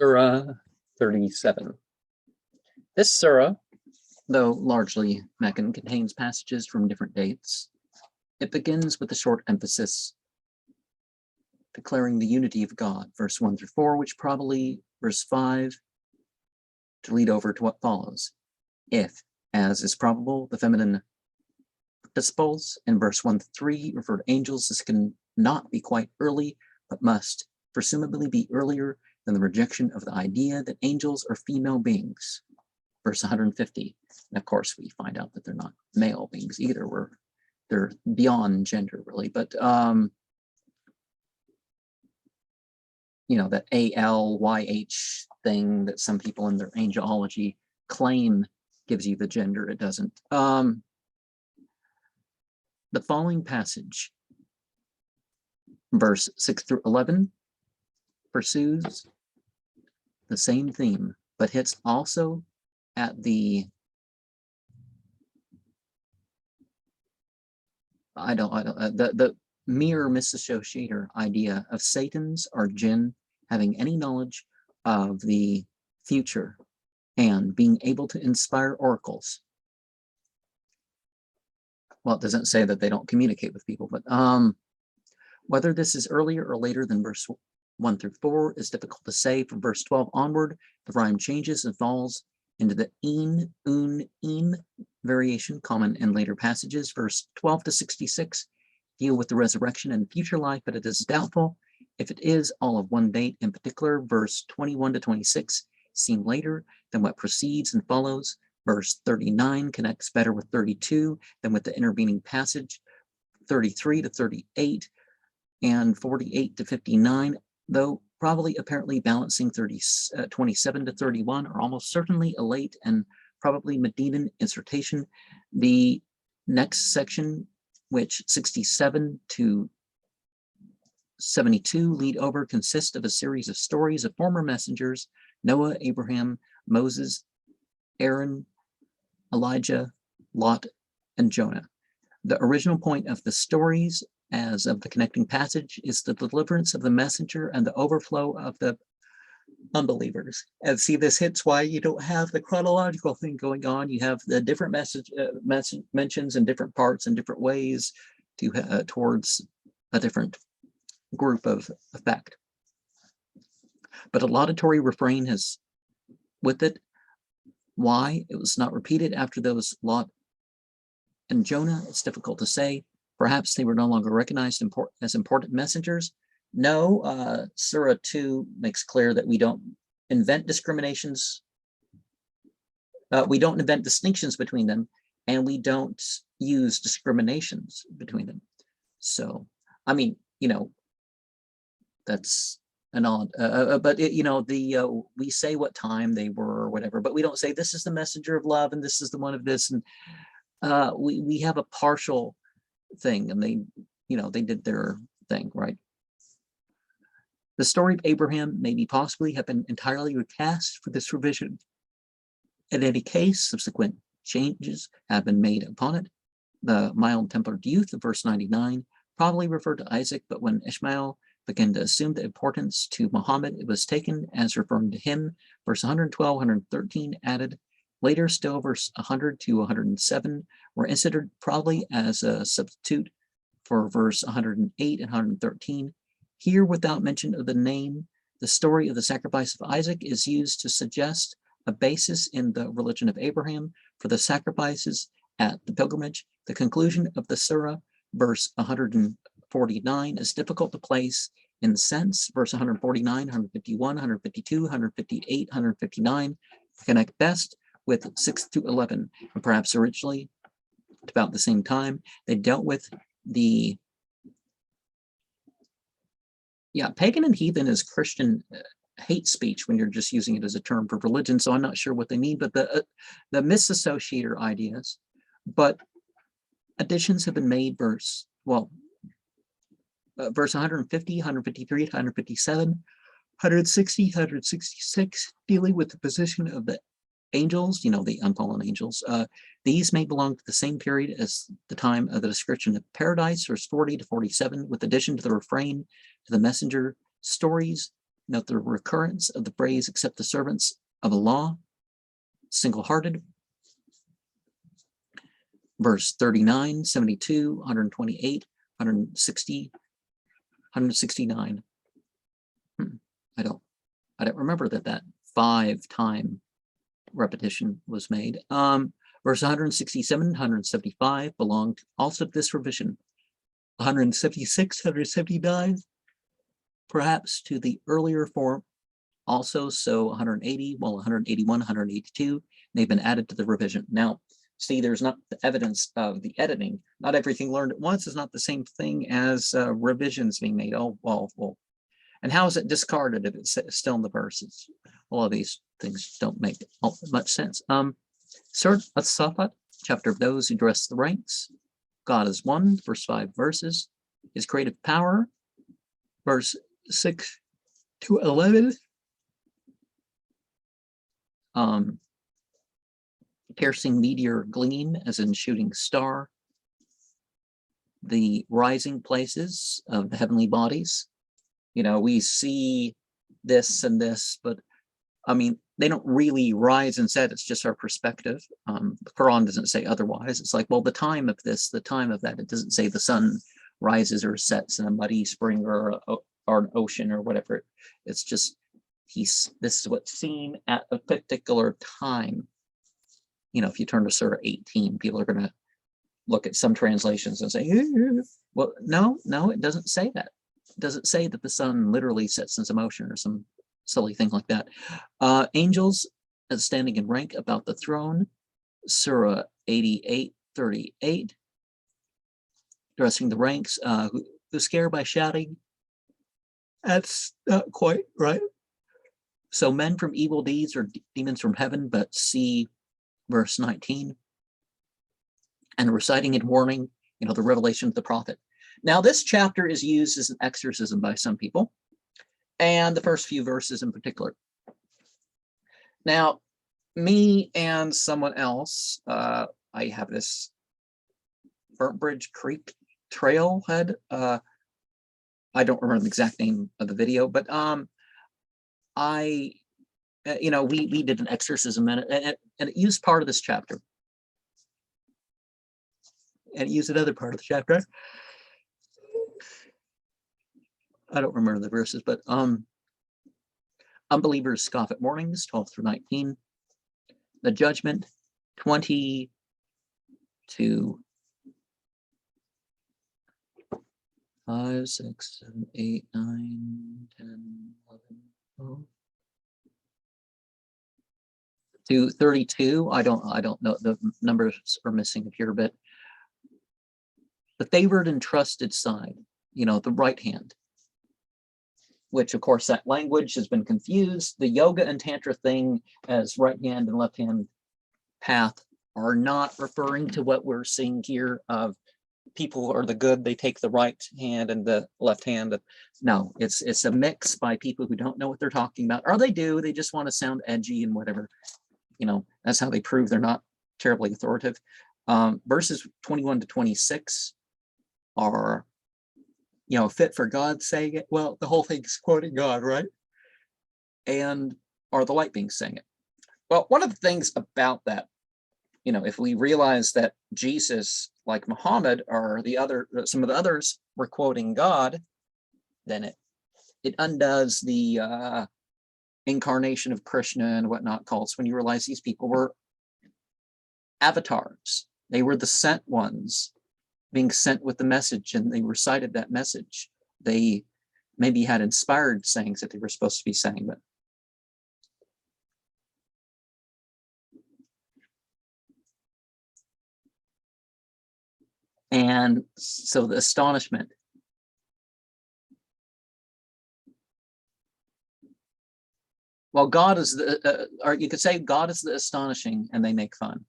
Surah 37. This surah, though largely Meccan, contains passages from different dates. It begins with a short emphasis declaring the unity of God, verse 1 through 4, which probably verse 5 to lead over to what follows. If, as is probable, the feminine participles in verse 1 through 3 refer to angels, this can not be quite early, but must presumably be earlier than the rejection of the idea that angels are female beings. Verse 150. And of course, we find out that they're not male beings either. They're beyond gender, really. But you know, that ALYH thing that some people in their angelology claim gives you the gender, it doesn't. The following passage, verse 6 through 11, pursues the same theme, but hits also at the the mere misassociator idea of Satan's or jinn having any knowledge of the future and being able to inspire oracles. Well, it doesn't say that they don't communicate with people, but whether this is earlier or later than verse 1 through 4 is difficult to say. From verse 12 onward, the rhyme changes and falls into the een, un, een variation common in later passages. Verse 12 to 66 deal with the resurrection and future life, but it is doubtful if it is all of one date. In particular, verse 21 to 26 seem later than what precedes and follows. Verse 39 connects better with 32 than with the intervening passage. 33 to 38 and 48 to 59, though probably apparently balancing 27 to 31 are almost certainly a late and probably Medinan insertion. The next section, which 67 to 72 lead over, consists of a series of stories of former messengers: Noah, Abraham, Moses, Aaron, Elijah, Lot, and Jonah. The original point of the stories, as of the connecting passage, is the deliverance of the messenger and the overflow of the unbelievers. And see, this hits why you don't have the chronological thing going on. You have the different message mentions in different parts and different ways to towards a different group of effect. But a laudatory refrain has with it. Why it was not repeated after those Lot and Jonah, it's difficult to say. Perhaps they were no longer recognized as important messengers. No, Surah 2 makes clear that we don't invent discriminations. We don't invent distinctions between them, and we don't use discriminations between them. So, I mean, you know, that's an odd, but it, you know, we say what time they were or whatever, but we don't say this is the messenger of love and this is the one of this, and we have a partial thing, and they, you know, they did their thing, right? The story of Abraham maybe possibly have been entirely recast for this revision. In any case, subsequent changes have been made upon it. The mild-tempered youth of verse 99 probably referred to Isaac, but when Ishmael began to assume the importance to Muhammad, it was taken as referring to him. Verse 112, 113 added. Later, still verse 100 to 107 were inserted probably as a substitute for verse 108 and 113. Here, without mention of the name, the story of the sacrifice of Isaac is used to suggest a basis in the religion of Abraham for the sacrifices at the pilgrimage. The conclusion of the surah, verse 149, is difficult to place in sense. Verse 149, 151, 152, 158, 159 connect best with 6 through 11, and perhaps originally at about the same time they dealt with the pagan and heathen is Christian hate speech when you're just using it as a term for religion, so I'm not sure what they mean, but the misassociator ideas. But additions have been made. Verse 150, 153, 157, 160, 166, dealing with the position of the angels, you know, the unfallen angels. These may belong to the same period as the time of the description of paradise, verse 40 to 47, with addition to the refrain to the messenger stories. Note the recurrence of the phrase, except the servants of Allah, single-hearted. Verse 39, 72, 128, 160, 169. I don't remember that 5-time repetition was made. Verse 167, 175 belong also to this revision. 176, 179, perhaps to the earlier form also. So 180, well, 181, 182, they've been added to the revision. Now, see, there's not the evidence of the editing. Not everything learned at once is not the same thing as revisions being made. Oh, well. And how is it discarded if it's still in the verses? All of these things don't make much sense. Surah As-Safat, chapter of those who dress the ranks. God is one, first 5 verses. His creative power, verse 6 to 11. Piercing meteor gleam, as in shooting star. The rising places of the heavenly bodies. You know, we see this and this, but I mean, they don't really rise and set. It's just our perspective. The Quran doesn't say otherwise. It's like, well, the time of this, the time of that. It doesn't say the sun rises or sets in a muddy spring or an ocean or whatever. It's just this is what's seen at a particular time. You know, if you turn to Surah 18, people are going to look at some translations and say, well, no, it doesn't say that. It doesn't say that the sun literally sets in some ocean or some silly thing like that. Angels standing in rank about the throne, Surah 88, 38. Dressing the ranks, who scare by shouting. That's not quite right. So men from evil deeds or demons from heaven, but see verse 19. And reciting and warning, you know, the revelation of the prophet. Now, this chapter is used as an exorcism by some people, and the first few verses in particular. Now, me and someone else, I have this Burnt Bridge Creek trailhead. I don't remember the exact name of the video, but we did an exorcism and it used part of this chapter. And it used another part of the chapter. I don't remember the verses, but unbelievers scoff at warnings, 12 through 19. The judgment, 20 to 5, 6, 7, 8, 9, 10, 11, 12. To 32. I don't know, the numbers are missing here, but the favored and trusted side, you know, the right hand, which of course that language has been confused. The yoga and tantra thing as right hand and left hand path are not referring to what we're seeing here of people who are the good, they take the right hand and the left hand. No, it's a mix by people who don't know what they're talking about, or they do, they just want to sound edgy and whatever. You know, that's how they prove they're not terribly authoritative. Verses 21 to 26 are, you know, fit for God saying it. Well, the whole thing's quoting God, right? And are the light beings saying it? Well, one of the things about that, you know, if we realize that Jesus, like Muhammad, or some of the others were quoting God, then it undoes the incarnation of Krishna and whatnot cults when you realize these people were avatars. They were the sent ones being sent with the message, and they recited that message. They maybe had inspired sayings that they were supposed to be saying, but and so the astonishment. Well, God is the, or you could say God is the astonishing, and they make fun.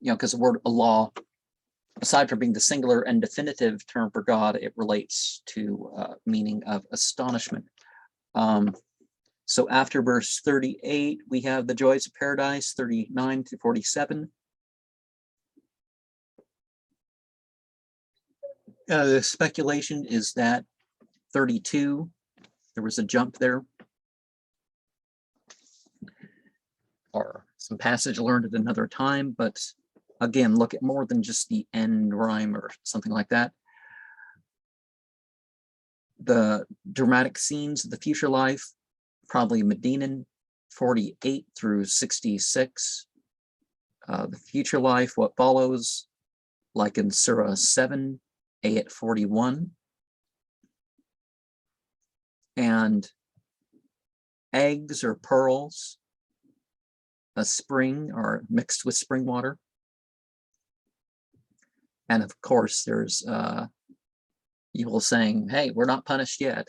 You know, because the word Allah, aside from being the singular and definitive term for God, it relates to meaning of astonishment. So after verse 38, we have the joys of paradise, 39 to 47. The speculation is that 32 there was a jump there. Or some passage learned at another time, but again, look at more than just the end rhyme or something like that. The dramatic scenes of the future life, probably Medinan, 48 through 66. The future life, what follows, like in Surah 7, ayat 41. And eggs or pearls, a spring or mixed with spring water. And of course, there's evil saying, hey, we're not punished yet,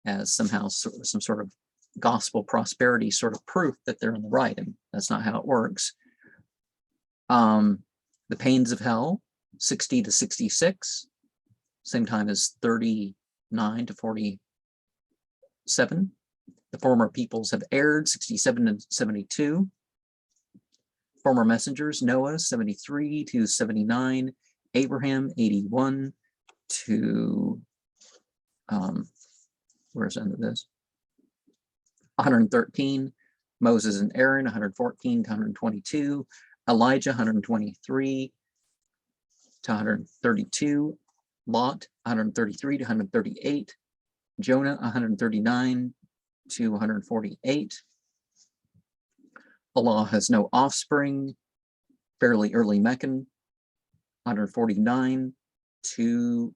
as somehow some sort of gospel prosperity sort of proof that they're in the right, and that's not how it works. The pains of hell, 60 to 66, same time as 39 to 47. The former peoples have erred, 67 and 72. Former messengers, Noah, 73 to 79. Abraham, 81 to, where's the end of this? 113. Moses and Aaron, 114 to 122. Elijah, 123 to 132. Lot, 133 to 138. Jonah, 139 to 148. Allah has no offspring, fairly early Meccan, 149 to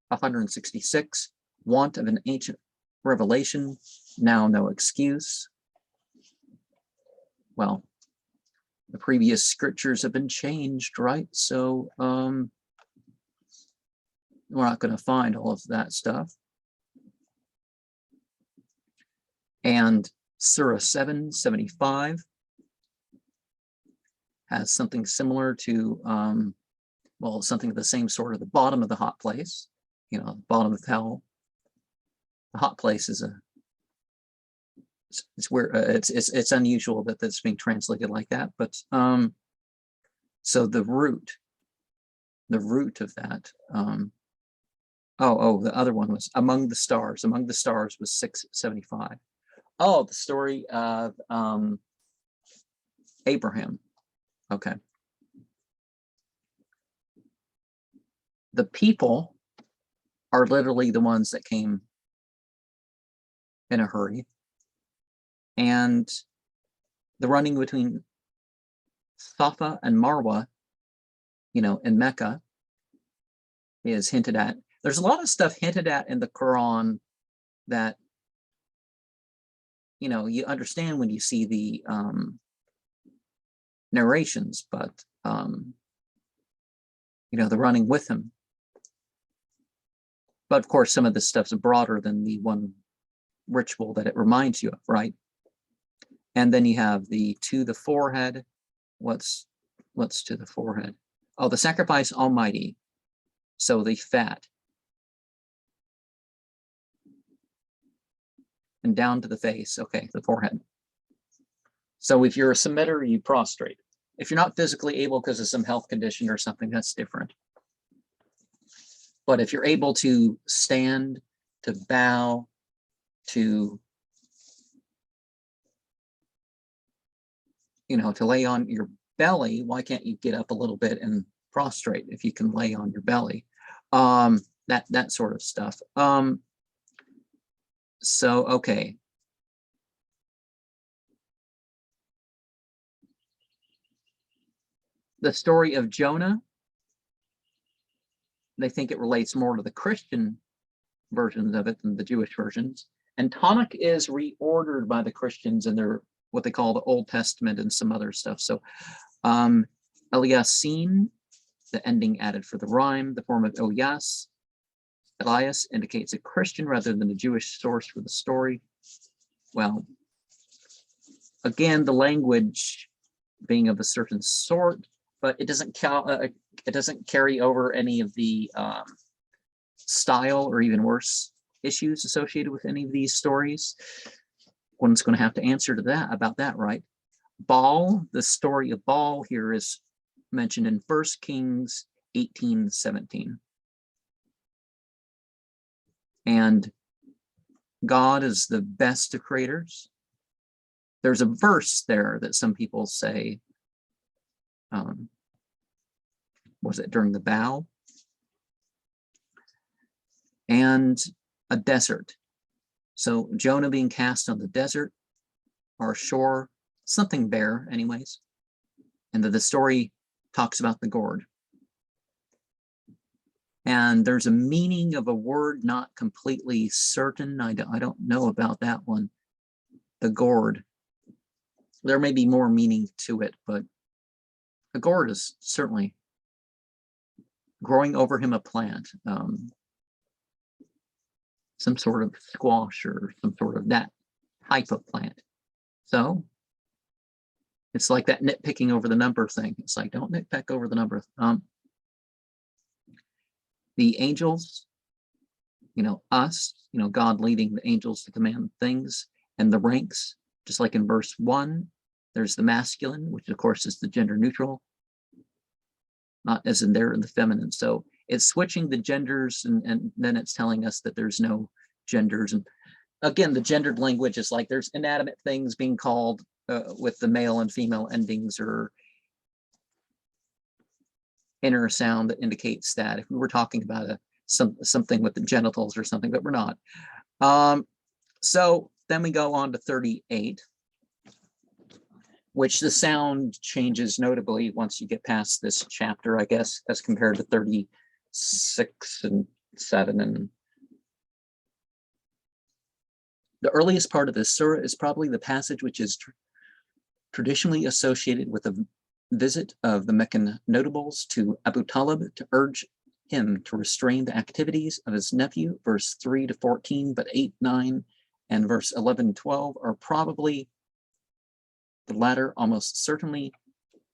166. Want of an ancient revelation, now no excuse. Well, the previous scriptures have been changed, right? So we're not going to find all of that stuff. And Surah 7, 75 has something similar to, well, something of the same sort of the bottom of the hot place, you know, bottom of hell. The hot place is it's where it's unusual that that's being translated like that, but so the root of that, the other one was among the stars. Among the stars was 675. Oh, the story of Abraham. Okay. The people are literally the ones that came in a hurry. And the running between Safa and Marwa, you know, in Mecca is hinted at. There's a lot of stuff hinted at in the Quran that, you know, you understand when you see the narrations, but, you know, the running with him. But of course, some of this stuff's broader than the one ritual that it reminds you of, right? And then you have the to the forehead. What's to the forehead? Oh, the sacrifice almighty. So the fat. And down to the face. Okay, the forehead. So if you're a submitter, you prostrate. If you're not physically able because of some health condition or something, that's different. But if you're able to stand, to bow, to, you know, to lay on your belly, why can't you get up a little bit and prostrate if you can lay on your belly? That sort of stuff. So, okay. The story of Jonah, they think it relates more to the Christian versions of it than the Jewish versions. And Tanakh is reordered by the Christians in their, what they call the Old Testament and some other stuff. So Eliasin, the ending added for the rhyme, the form of Elias indicates a Christian rather than a Jewish source for the story. Well, again, the language being of a certain sort, but it doesn't carry over any of the style or even worse issues associated with any of these stories. One's going to have to answer to that about that, right? Baal, the story of Baal here is mentioned in 1 Kings 18:17. and God is the best of creators. There's a verse there that some people say, was it during the bow? And a desert. So Jonah being cast on the desert or shore, something bare anyways. And the story talks about the gourd. And there's a meaning of a word not completely certain. I don't know about that one. The gourd. There may be more meaning to it, but the gourd is certainly growing over him a plant. Some sort of squash or some sort of that type of plant. So it's like that nitpicking over the number thing. It's like, don't nitpick over the number. The angels, us, God leading the angels to command things, and the ranks, just like in verse 1, there's the masculine, which of course is the gender neutral, not as in there in the feminine. So it's switching the genders, and then it's telling us that there's no genders. And again, the gendered language is like there's inanimate things being called with the male and female endings, or inner sound that indicates that if we were talking about something with the genitals or something, but we're not. So then we go on to 38, which the sound changes notably once you get past this chapter, I guess, as compared to 36 and 7. And the earliest part of this surah is probably the passage which is traditionally associated with a visit of the Meccan notables to Abu Talib to urge him to restrain the activities of his nephew, verse 3 to 14, but 8, 9, and verse 11, 12 are probably the latter, almost certainly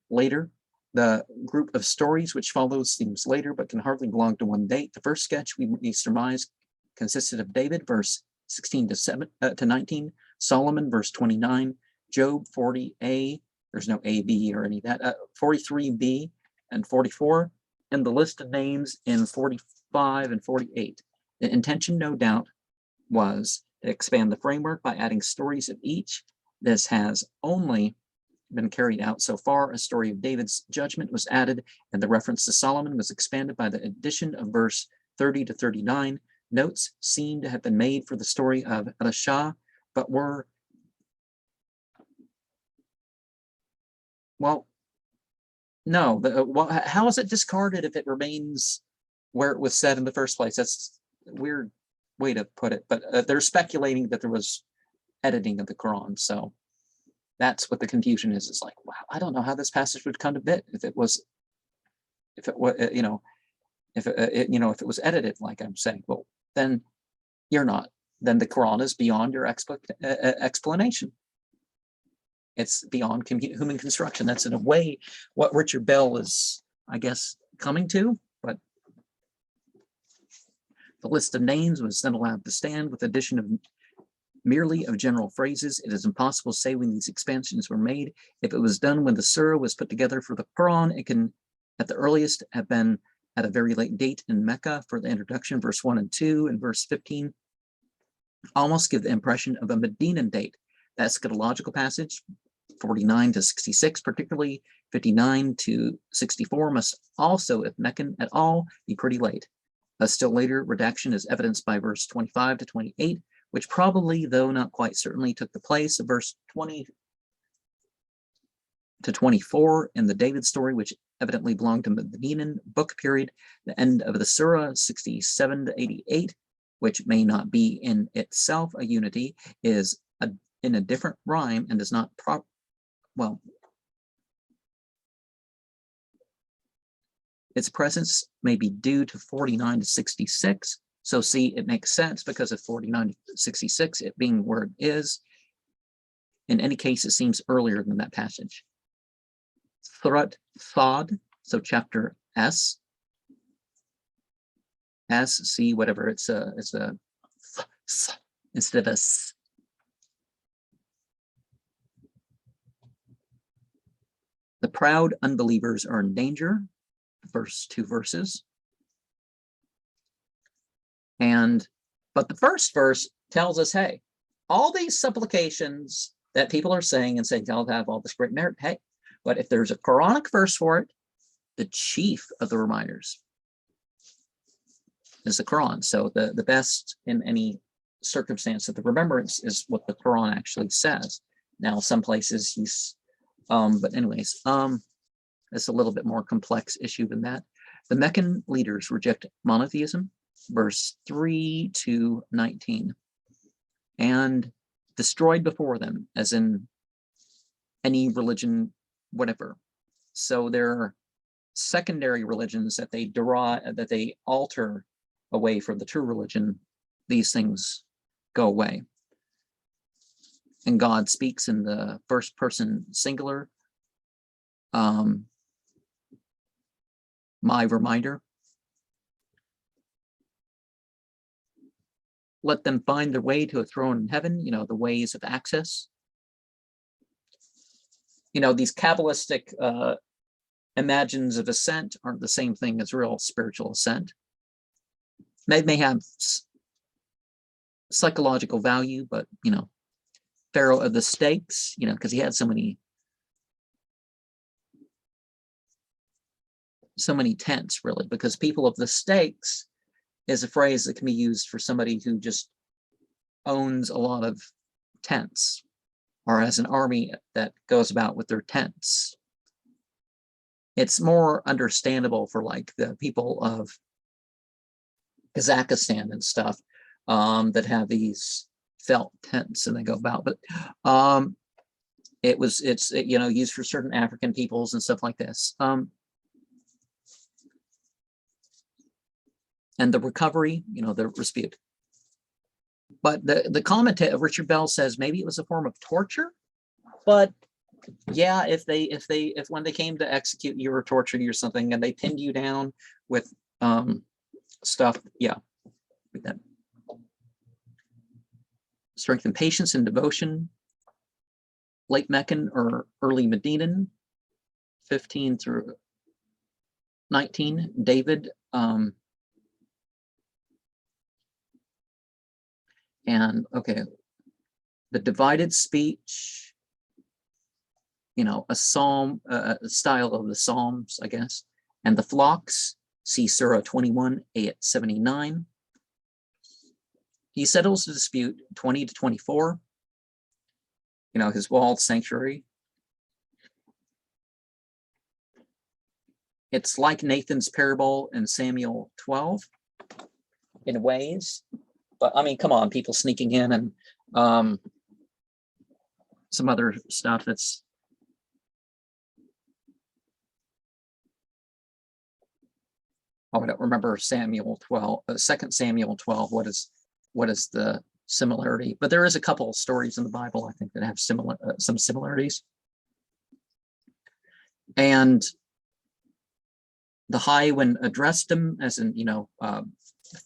later. The group of stories which follows seems later, but can hardly belong to one date. The first sketch we surmise consisted of David, verse 16 to 19, Solomon, verse 29, Job, 40a, there's no A, B, or any of that, 43b and 44, and the list of names in 45 and 48. The intention, no doubt, was to expand the framework by adding stories of each. This has only been carried out so far. A story of David's judgment was added, and the reference to Solomon was expanded by the addition of verse 30 to 39. Notes seem to have been made for the story of Elisha, but were, well, no. How is it discarded if it remains where it was said in the first place? That's a weird way to put it, but they're speculating that there was editing of the Quran. So that's what the confusion is. It's like, wow, I don't know how this passage would come to bit if it was if it was edited, like I'm saying. Well, then you're not. Then the Quran is beyond your explanation. It's beyond human construction. That's in a way what Richard Bell is, I guess, coming to. But the list of names was then allowed to stand with addition of merely of general phrases. It is impossible to say when these expansions were made. If it was done when the surah was put together for the Quran, it can at the earliest have been at a very late date in Mecca for the introduction, verse 1 and 2, and verse 15 almost give the impression of a Medinan date. The eschatological passage, 49 to 66, particularly 59 to 64, must also, if Meccan at all, be pretty late. A still later redaction is evidenced by verse 25 to 28, which probably, though not quite certainly, took the place of verse 20 to 24 in the David story, which evidently belonged to the Medinan book period. The end of the surah, 67 to 88, which may not be in itself a unity, is in a different rhyme and does not its presence may be due to 49 to 66. So see, it makes sense because of 49 to 66, it being where it is. In any case, it seems earlier than that passage. Surat Thad, so chapter S, C, whatever, it's a instead of a S. The proud unbelievers are in danger, the first two verses. And But the first verse tells us, hey, all these supplications that people are saying and saying they'll have all this great merit, hey, but if there's a Quranic verse for it, the chief of the reminders is the Quran. So the best in any circumstance of the remembrance is what the Quran actually says. Now, some places he's, but anyways, it's a little bit more complex issue than that. The Meccan leaders reject monotheism, verse 3 to 19, and destroyed before them, as in any religion, whatever. So there are secondary religions that they derive, that they alter away from the true religion. These things go away. And God speaks in the first person singular. My reminder. Let them find their way to a throne in heaven, the ways of access. These Kabbalistic imagines of ascent aren't the same thing as real spiritual ascent. They may have psychological value, but, Pharaoh of the Stakes, because he had so many tents, really, because people of the stakes is a phrase that can be used for somebody who just owns a lot of tents, or has an army that goes about with their tents. It's more understandable for like the people of Kazakhstan and stuff that have these felt tents and they go about, but it's used for certain African peoples and stuff like this. And the recovery, the dispute. But the commentator, Richard Bell, says maybe it was a form of torture. But yeah, if when they came to execute you or torture you or something, and they pinned you down with stuff, yeah. Strength and patience and devotion. Late Meccan or early Medinan, 15 through 19. David. And okay, the divided speech, a psalm, style of the Psalms, I guess, and the flocks, see Surah 21, 879. He settles the dispute 20 to 24, his walled sanctuary. It's like Nathan's parable in Samuel 12 in ways. But I mean, come on, people sneaking in and some other stuff that's I don't remember Samuel 12, 2 Samuel 12. What is the similarity? But there is a couple of stories in the Bible, I think, that have some similarities. And the high, when addressed him, as in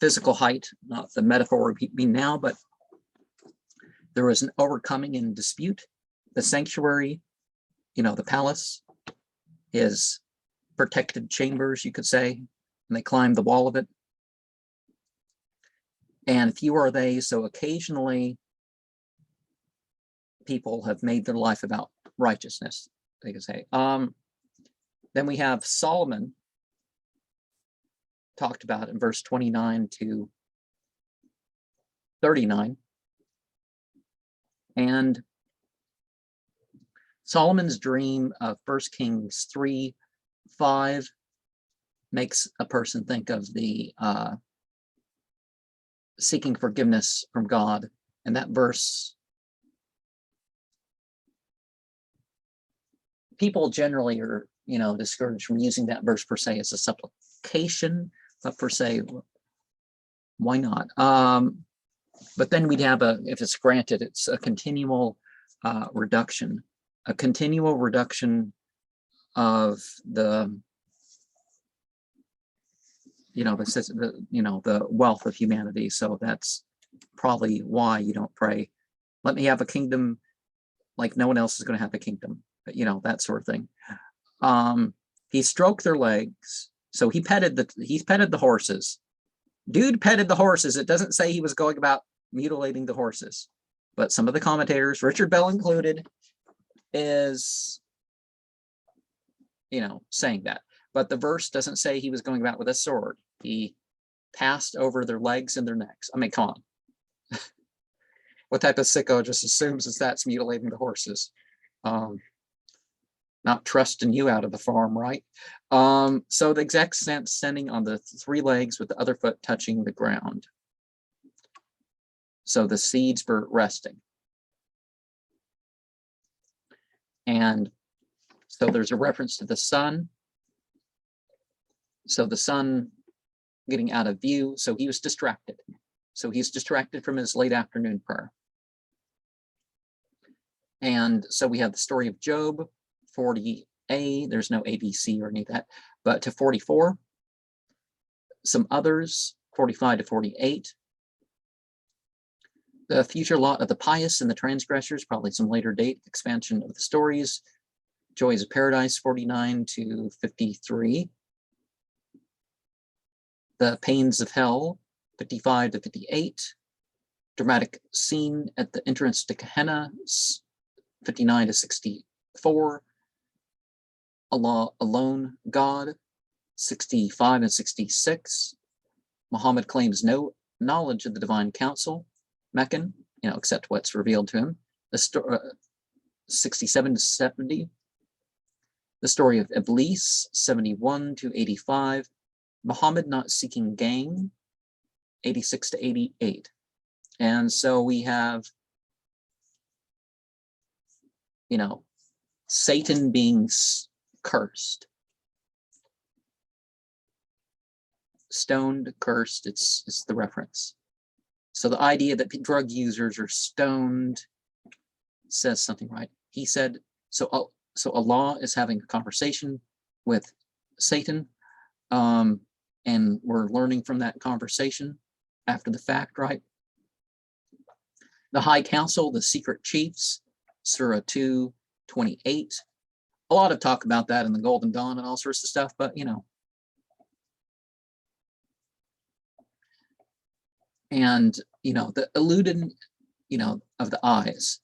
physical height, not the metaphor we mean now, but there was an overcoming in dispute. The sanctuary, the palace, is protected chambers, you could say, and they climbed the wall of it. And few are they, so occasionally people have made their life about righteousness, they could say. Then we have Solomon, talked about in verse 29 to 39. And Solomon's dream of 1 Kings 3:5 makes a person think of the seeking forgiveness from God. And that verse, people generally are, discouraged from using that verse per se as a supplication, but per se, why not? But then we'd have if it's granted, it's a continual reduction, of the, the wealth of humanity. So that's probably why you don't pray, let me have a kingdom like no one else is going to have a kingdom, but, that sort of thing. He stroked their legs. So he petted the horses. Dude petted the horses. It doesn't say he was going about mutilating the horses. But some of the commentators, Richard Bell included, is, saying that. But the verse doesn't say he was going about with a sword. He passed over their legs and their necks. I mean, come on. What type of sicko just assumes that's mutilating the horses? Not trusting you out of the farm, right? So the exact stance standing on the 3 legs with the other foot touching the ground. So the seeds were resting. And so there's a reference to the sun. So the sun getting out of view, so he was distracted. So he's distracted from his late afternoon prayer. And so we have the story of Job, 40a, there's no ABC or any of that, but to 44, some others, 45 to 48, the future lot of the pious and the transgressors, probably some later date expansion of the stories, Joys of Paradise, 49 to 53, the pains of hell, 55 to 58, dramatic scene at the entrance to Gehenna, 59 to 64, Allah alone, God, 65 and 66, Muhammad claims no knowledge of the divine council, Meccan, except what's revealed to him, 67 to 70, the story of Iblis, 71 to 85, Muhammad not seeking gain, 86 to 88. And so we have, Satan being cursed. Stoned, cursed, it's the reference. So the idea that drug users are stoned says something, right? He said, so Allah is having a conversation with Satan, and we're learning from that conversation after the fact, right? The High Council, the secret chiefs, Surah 2:28. A lot of talk about that in the Golden Dawn and all sorts of stuff, but and the eluded, of the eyes.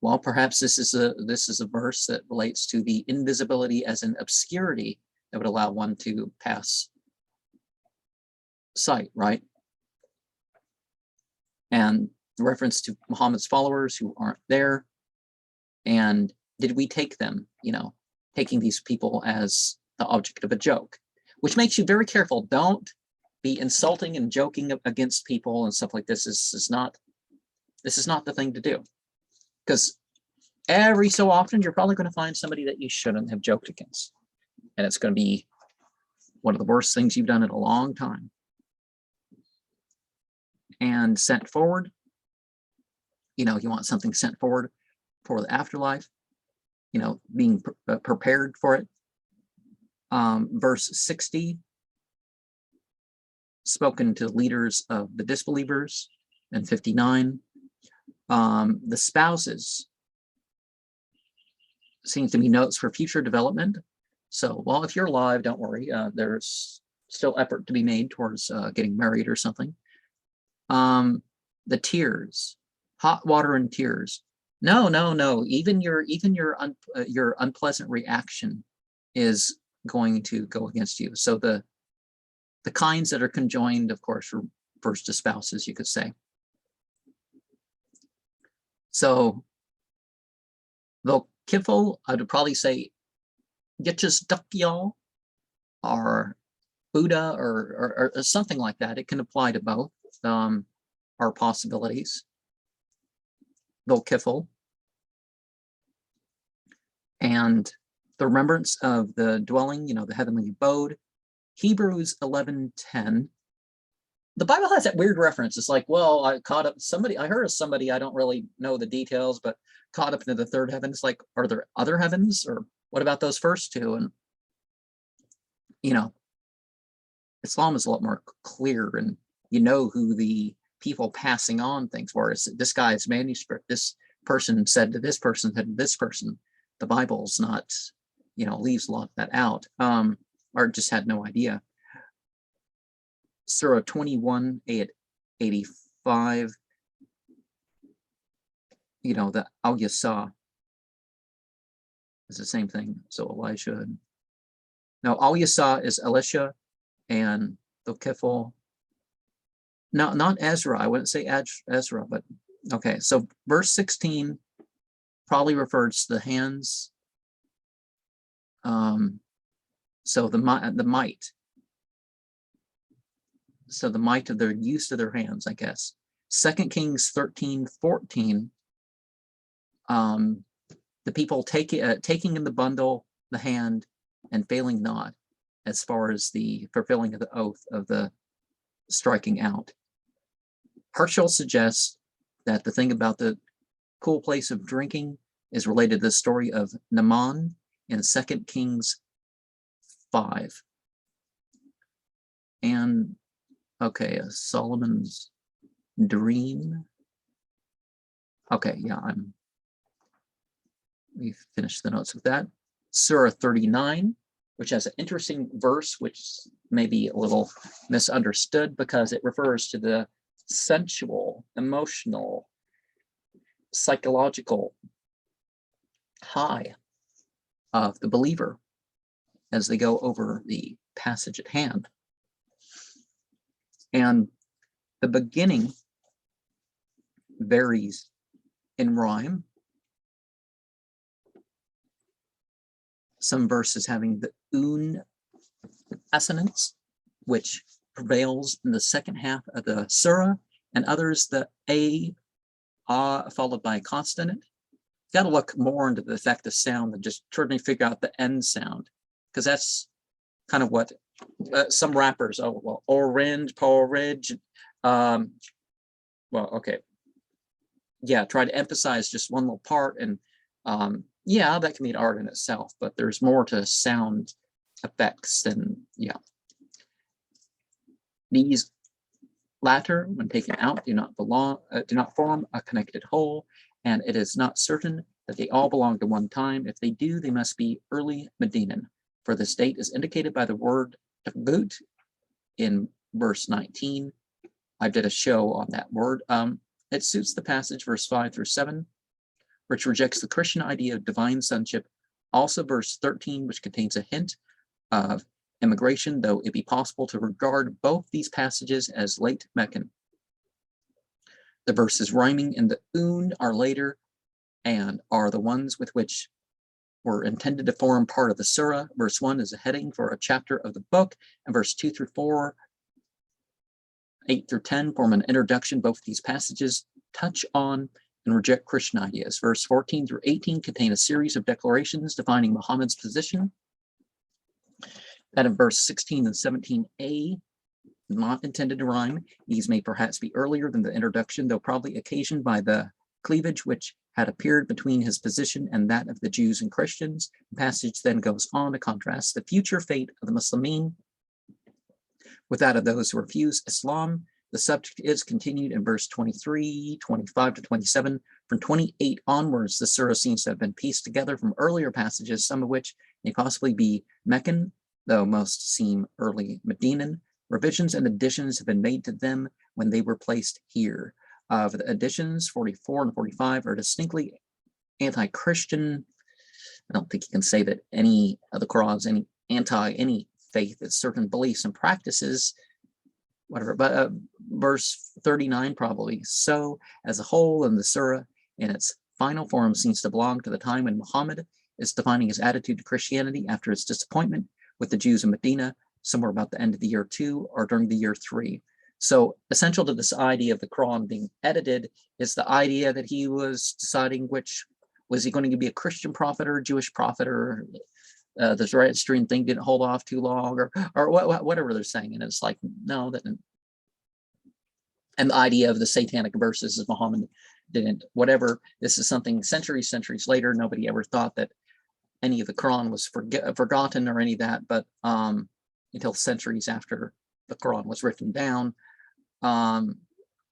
Well, perhaps this is a verse that relates to the invisibility as an obscurity that would allow one to pass sight, right? And the reference to Muhammad's followers who aren't there. And did we take them, taking these people as the object of a joke, which makes you very careful. Don't be insulting and joking against people and stuff like this. This is not the thing to do, because every so often you're probably going to find somebody that you shouldn't have joked against, and it's going to be one of the worst things you've done in a long time. And sent forward, you want something sent forward for the afterlife, being prepared for it. Verse 60, spoken to leaders of the disbelievers, and 59. The spouses seems to be notes for future development. So, well, if you're alive, don't worry. There's still effort to be made towards getting married or something. The tears, hot water and tears. No. Even your unpleasant reaction is going to go against you. So the kinds that are conjoined, of course, refers to spouses, you could say. So the kifl, I would probably say, get your stuff, y'all, or Buddha, or something like that. It can apply to both. Are possibilities. They'll kifl. And the remembrance of the dwelling, the heavenly abode. Hebrews 11:10. The Bible has that weird reference. It's like, well, I heard of somebody, I don't really know the details, but caught up into the third heaven. It's like, are there other heavens, or what about those first two? And Islam is a lot more clear, and who the people passing on things were. This guy's manuscript, this person said to this person, said to this person. The Bible's not, leaves a lot of that out, or just had no idea. Surah 21, 85, the Al-Yasa is the same thing. So Elisha. Now, Al-Yasa is Elisha, and the Kifl. No, not Ezra. I wouldn't say Ezra, but okay. So verse 16 probably refers to the hands. So the might. So the might of their use of their hands, I guess. 2 Kings 13:14. The people taking in the bundle, the hand, and failing not, as far as the fulfilling of the oath of the striking out. Herschel suggests that the thing about the cool place of drinking is related to the story of Naaman in 2 Kings 5. And okay, Solomon's dream. Okay, yeah, we've finished the notes with that. Surah 39, which has an interesting verse, which may be a little misunderstood because it refers to the sensual, emotional, psychological high of the believer as they go over the passage at hand. And the beginning varies in rhyme. Some verses having the un assonance, which prevails in the second half of the surah, and others the a, followed by a consonant. Got to look more into the effect of sound than just trying to figure out the end sound, because that's kind of what some rappers, orange, porridge, well, okay. Yeah, try to emphasize just one little part, and yeah, that can be an art in itself, but there's more to sound effects than, yeah. These latter, when taken out, do not form a connected whole, and it is not certain that they all belong to one time. If they do, they must be early Medinan, for this date is indicated by the word tagut in verse 19. I did a show on that word. It suits the passage, verse 5 through 7, which rejects the Christian idea of divine sonship. Also, verse 13, which contains a hint of immigration, though it be possible to regard both these passages as late Meccan. The verses rhyming in the un are later and are the ones with which were intended to form part of the surah. Verse 1 is a heading for a chapter of the book, and verse 2 through 4, 8 through 10 form an introduction. Both these passages touch on and reject Christian ideas. Verse 14 through 18 contain a series of declarations defining Muhammad's position. That in verse 16 and 17a, not intended to rhyme. These may perhaps be earlier than the introduction, though probably occasioned by the cleavage which had appeared between his position and that of the Jews and Christians. The passage then goes on to contrast the future fate of the Muslimin with that of those who refuse Islam. The subject is continued in verse 23, 25 to 27. From 28 onwards, the surah seems to have been pieced together from earlier passages, some of which may possibly be Meccan, though most seem early Medinan. Revisions and additions have been made to them when they were placed here. Of the additions, 44 and 45 are distinctly anti-Christian. I don't think you can say that any of the Qur'an's any faith, it's certain beliefs and practices, whatever, but verse 39 probably. So, as a whole, in the surah, in its final form, seems to belong to the time when Muhammad is defining his attitude to Christianity after his disappointment with the Jews in Medina, somewhere about the end of the year 2 or during the year 3. So essential to this idea of the Quran being edited is the idea that he was deciding which, was he going to be a Christian prophet or a Jewish prophet, or the Zoroastrian thing didn't hold off too long, or whatever they're saying. And it's like, no, that didn't. And the idea of the satanic verses is Muhammad didn't, whatever. This is something centuries later. Nobody ever thought that any of the Quran was forgotten or any of that, but until centuries after the Quran was written down,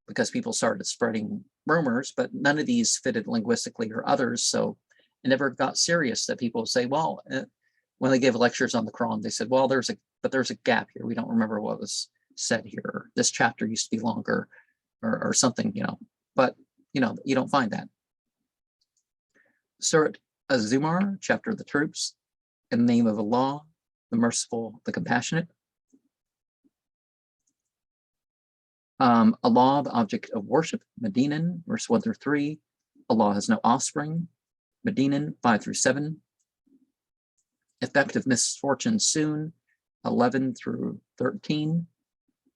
because people started spreading rumors, but none of these fitted linguistically or others. So it never got serious that people say, well, when they gave lectures on the Quran, they said, well, there's a gap here. We don't remember what was said here, or this chapter used to be longer, or something, but you don't find that. Surat Az-Zumar, chapter of the troops, in the name of Allah, the merciful, the compassionate. Allah, the object of worship, Medinan, verse 1 through 3. Allah has no offspring, Medinan, 5 through 7. Effect of misfortune soon, 11 through 13.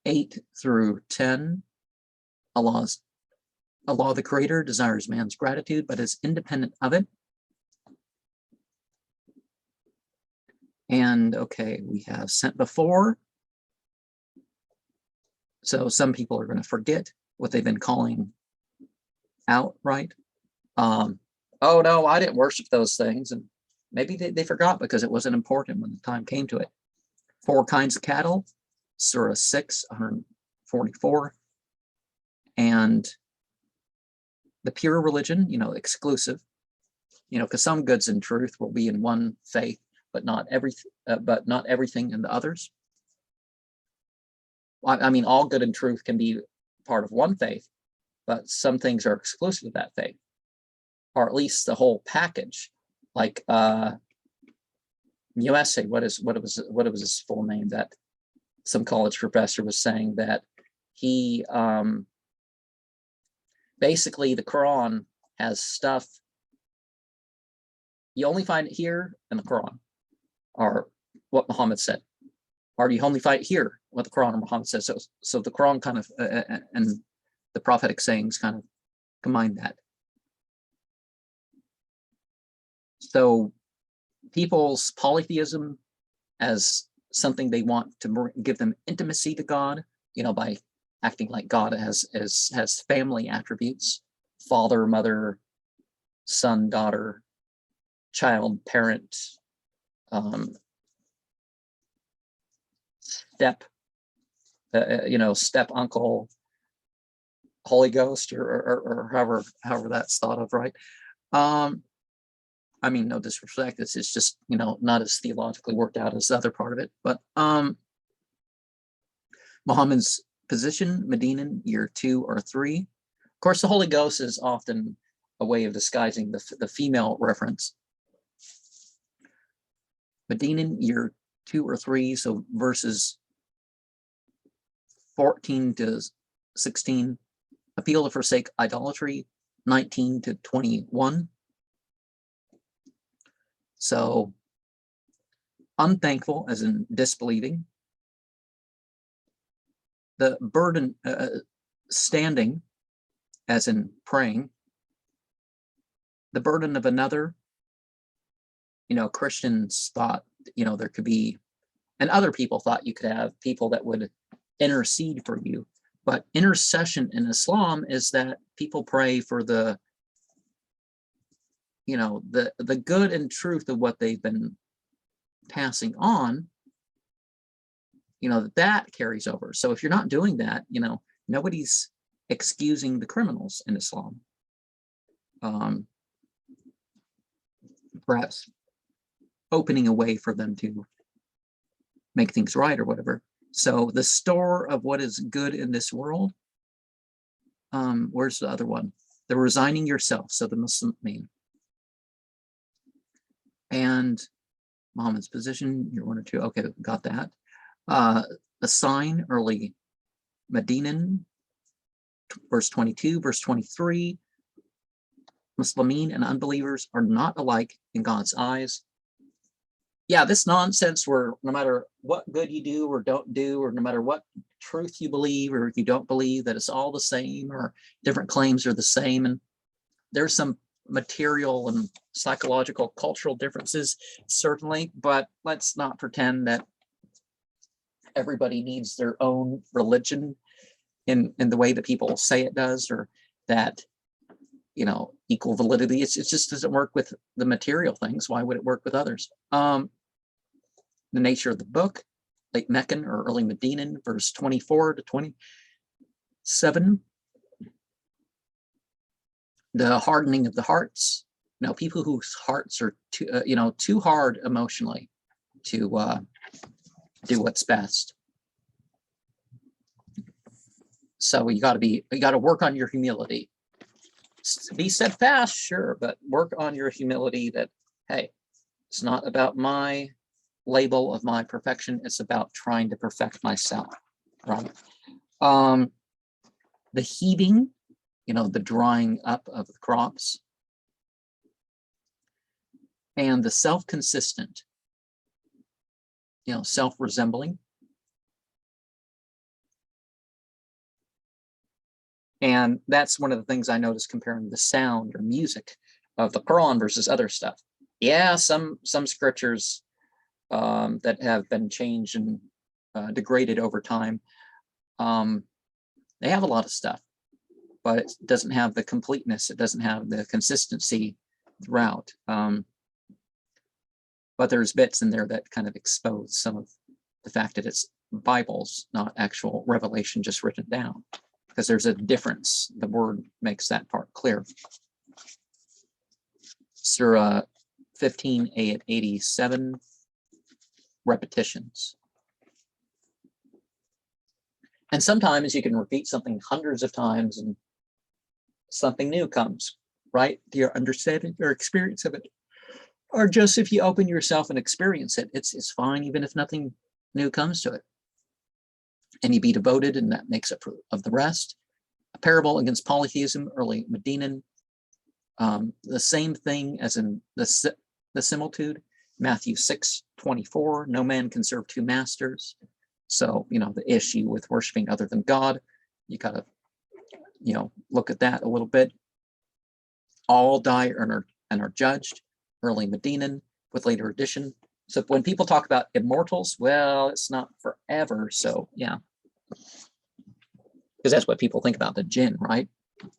8 through 10. Allah, the Creator, desires man's gratitude, but is independent of it. And okay, we have sent before. So some people are going to forget what they've been calling out, right? Oh no, I didn't worship those things. And maybe they forgot because it wasn't important when the time came to it. 4 kinds of cattle, Surah 6, 144. And the pure religion, exclusive, because some goods and truth will be in one faith, but not everything in the others. I mean, all good and truth can be part of one faith, but some things are exclusive to that faith, or at least the whole package. Like USA, what was his full name? That some college professor was saying that he basically the Quran has stuff you only find it here in the Quran, or what Muhammad said, or you only find it here what the Quran or Muhammad says. So the Quran kind of and the prophetic sayings kind of combine that. So people's polytheism as something they want to give them intimacy to God, by acting like God has family attributes, father, mother, son, daughter, child, parent, step uncle, Holy Ghost, or however that's thought of, right? I mean, no disrespect, this is just, not as theologically worked out as the other part of it, but Muhammad's position, Medinan, year 2 or 3. Of course, the Holy Ghost is often a way of disguising the female reference. Medinan, year 2 or 3, so verses 14 to 16. Appeal to forsake idolatry, 19 to 21. So, unthankful, as in disbelieving. The burden, standing, as in praying. The burden of another. Christians thought, there could be, and other people thought you could have people that would intercede for you. But intercession in Islam is that people pray for the good and truth of what they've been passing on, that carries over. So if you're not doing that, nobody's excusing the criminals in Islam. Perhaps opening a way for them to make things right or whatever. So the store of what is good in this world, where's the other one? The resigning yourself, so the Muslim mean. And Muhammad's position, you're 1 or 2, okay, got that. A sign, early Medinan, verse 22, verse 23, Muslimin and unbelievers are not alike in God's eyes. Yeah, this nonsense where no matter what good you do or don't do, or no matter what truth you believe or you don't believe, that it's all the same, or different claims are the same. And there's some material and psychological cultural differences, certainly, but let's not pretend that everybody needs their own religion in the way that people say it does, or that equal validity. It just doesn't work with the material things. Why would it work with others? The nature of the book, late Meccan or early Medinan, verse 24 to 27. The hardening of the hearts. People whose hearts are too hard emotionally to do what's best. So you got to work on your humility. Be steadfast, sure, but work on your humility that, hey, it's not about my label of my perfection. It's about trying to perfect myself, right? The heaving, the drying up of the crops, and the self-consistent, self-resembling. And that's one of the things I noticed comparing the sound or music of the Qur'an versus other stuff. Yeah, some scriptures that have been changed and degraded over time, they have a lot of stuff, but it doesn't have the completeness. It doesn't have the consistency throughout. But there's bits in there that kind of expose some of the fact that it's Bibles, not actual revelation just written down, because there's a difference. The word makes that part clear. Surah 15, ayat 87, repetitions. And sometimes you can repeat something hundreds of times and something new comes, right? To your understanding or experience of it. Or just if you open yourself and experience it, it's fine, even if nothing new comes to it. And you be devoted, and that makes up of the rest. A parable against polytheism, early Medinan. The same thing as in the similitude, Matthew 6:24. No man can serve two masters. So, the issue with worshiping other than God, you got to, look at that a little bit. All die and are judged, early Medinan, with later addition. So when people talk about immortals, well, it's not forever. So, yeah. Because that's what people think about the jinn, right?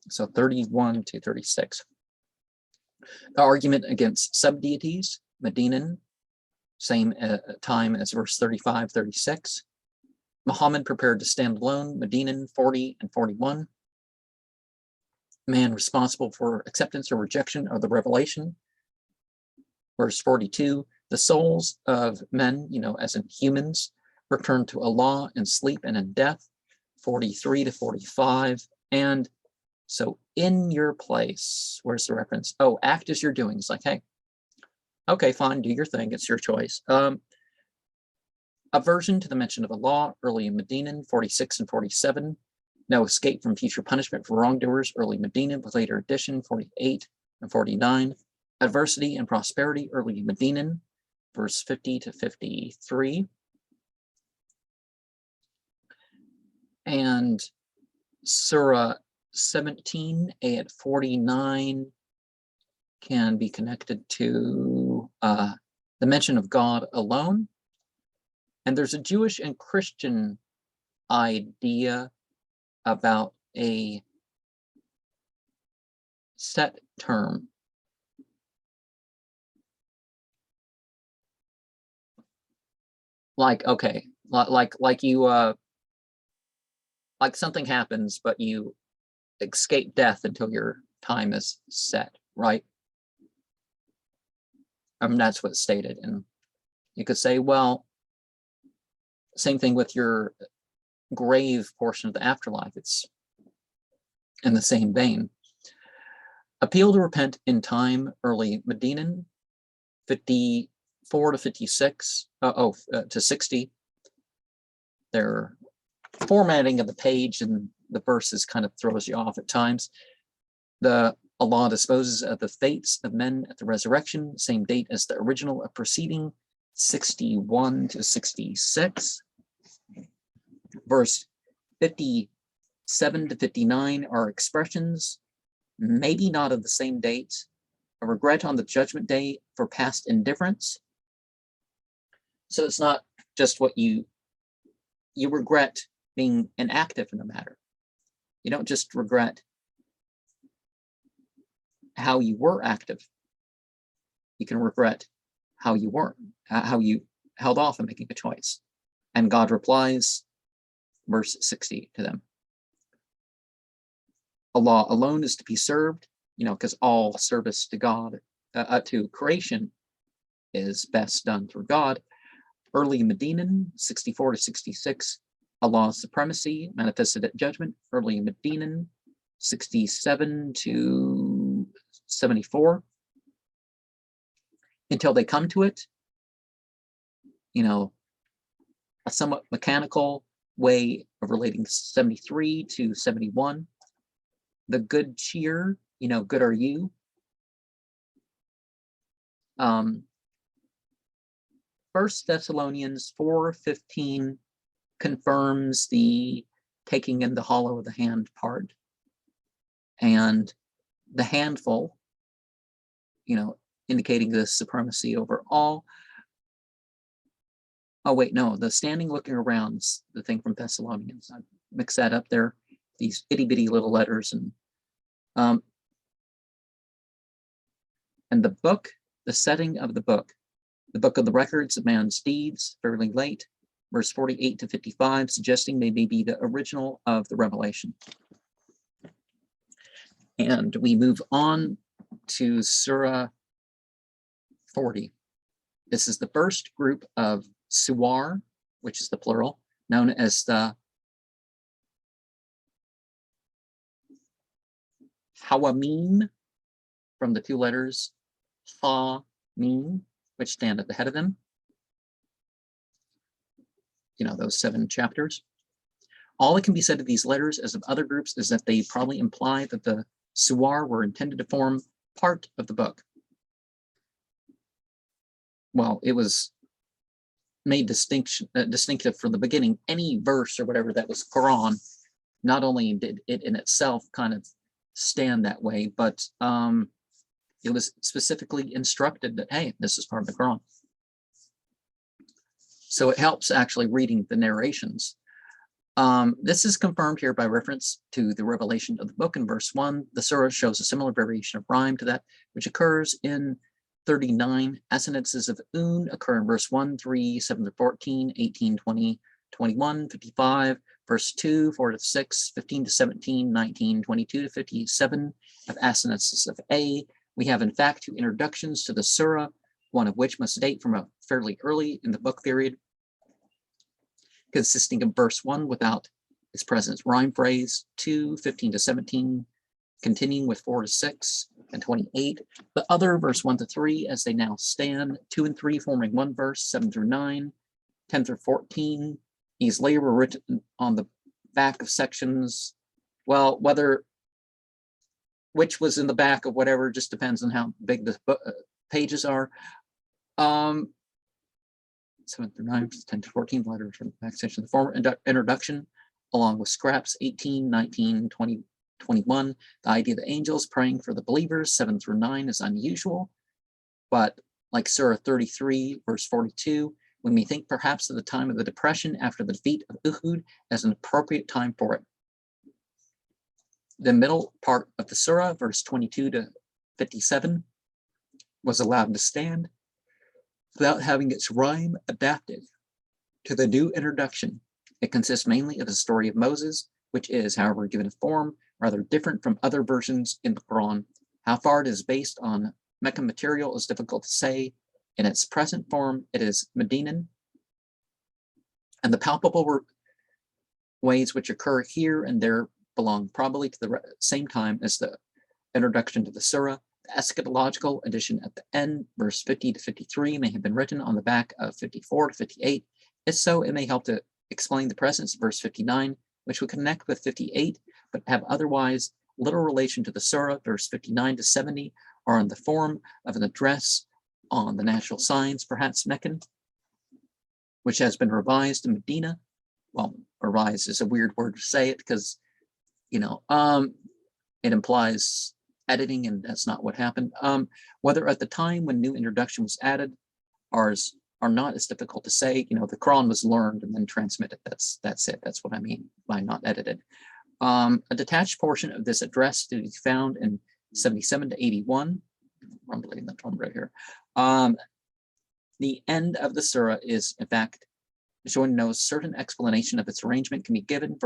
So 31 to 36. The argument against sub-deities, Medinan, same time as verse 35, 36. Muhammad prepared to stand alone, Medinan 40 and 41. Man responsible for acceptance or rejection of the revelation. Verse 42, the souls of men, as in humans, return to Allah in sleep and in death, 43 to 45. And so in your place, where's the reference? Oh, act as you're doing. It's like, hey, okay, fine, do your thing. It's your choice. Aversion to the mention of Allah, early in Medinan, 46 and 47. No escape from future punishment for wrongdoers, early Medinan, with later addition, 48 and 49. Adversity and prosperity, early Medinan, verse 50 to 53. And Surah 17, ayat 49, can be connected to the mention of God alone. And there's a Jewish and Christian idea about a set term. Like, okay, like you, like something happens, but you escape death until your time is set, right? That's what's stated. And you could say, well, same thing with your grave portion of the afterlife. It's in the same vein. Appeal to repent in time, early Medinan, 54 to 56, to 60. Their formatting of the page and the verses kind of throws you off at times. Allah disposes of the fates of men at the resurrection, same date as the original of preceding, 61 to 66. Verse 57 to 59 are expressions, maybe not of the same date. A regret on the judgment day for past indifference. So it's not just what you regret being inactive in the matter. You don't just regret how you were active. You can regret how you weren't, how you held off on making a choice. And God replies, verse 60 to them. Allah alone is to be served, because all service to God, to creation, is best done through God. Early Medinan, 64 to 66. Allah's supremacy manifested at judgment, early Medinan, 67 to 74. Until they come to it, a somewhat mechanical way of relating 73 to 71. The good cheer, good are you. First Thessalonians 4:15 confirms the taking in the hollow of the hand part. And the handful, indicating the supremacy over all. Oh, wait, no, the standing looking around is the thing from Thessalonians. I mixed that up there, these itty bitty little letters. And the book, the setting of the book of the records of man's deeds, fairly late, verse 48 to 55, suggesting they may be the original of the revelation. And we move on to Surah 40. This is the first group of Suwar, which is the plural, known as the Hawamim, from the two letters Ha-Mim, which stand at the head of them. Those 7 chapters. All that can be said of these letters, as of other groups, is that they probably imply that the Suwar were intended to form part of the book. Well, it was made distinctive from the beginning. Any verse or whatever that was Qur'an, not only did it in itself kind of stand that way, but it was specifically instructed that, hey, this is part of the Qur'an. So it helps actually reading the narrations. This is confirmed here by reference to the revelation of the book in verse 1. The surah shows a similar variation of rhyme to that which occurs in 39. Assonances of un occur in verse 1, 3, 7 to 14, 18, 20, 21, 55, verse 2, 4 to 6, 15 to 17, 19, 22 to 57 of assonances of a. We have, in fact, 2 introductions to the surah, one of which must date from a fairly early in the book period, consisting of verse 1 without its present rhyme phrase, 2, 15 to 17, continuing with 4 to 6 and 28. The other, verse 1 to 3, as they now stand, 2 and 3 forming one verse, 7 through 9, 10 through 14. These later were written on the back of sections. Well, which was in the back of whatever, just depends on how big the pages are. 7 through 9, 10 to 14, letters from the back section. The former introduction, along with scraps 18, 19, 20, 21. The idea of the angels praying for the believers, 7 through 9, is unusual. But like Surah 33, verse 42, we may think perhaps of the time of the depression after the defeat of Uhud as an appropriate time for it. The middle part of the surah, verse 22 to 57, was allowed to stand without having its rhyme adapted to the new introduction. It consists mainly of the story of Moses, which is, however, given a form rather different from other versions in the Quran. How far it is based on Meccan material is difficult to say. In its present form, it is Medinan, and the palpable ways which occur here and there belong probably to the same time as the introduction to the surah. The eschatological addition at the end, verse 50 to 53, may have been written on the back of 54 to 58. If so, it may help to explain the presence of verse 59, which would connect with 58, but have otherwise little relation to the surah. Verse 59 to 70 are in the form of an address on the natural signs, perhaps Meccan, which has been revised in Medina. Well, revised is a weird word to say it because, it implies editing, and that's not what happened. Whether at the time when new introduction was added are not as difficult to say. The Quran was learned and then transmitted. That's it. That's what I mean by not edited. A detached portion of this address to be found in 77 to 81. I'm reading that one right here. The end of the surah is, in fact, showing no certain explanation of its arrangement can be given.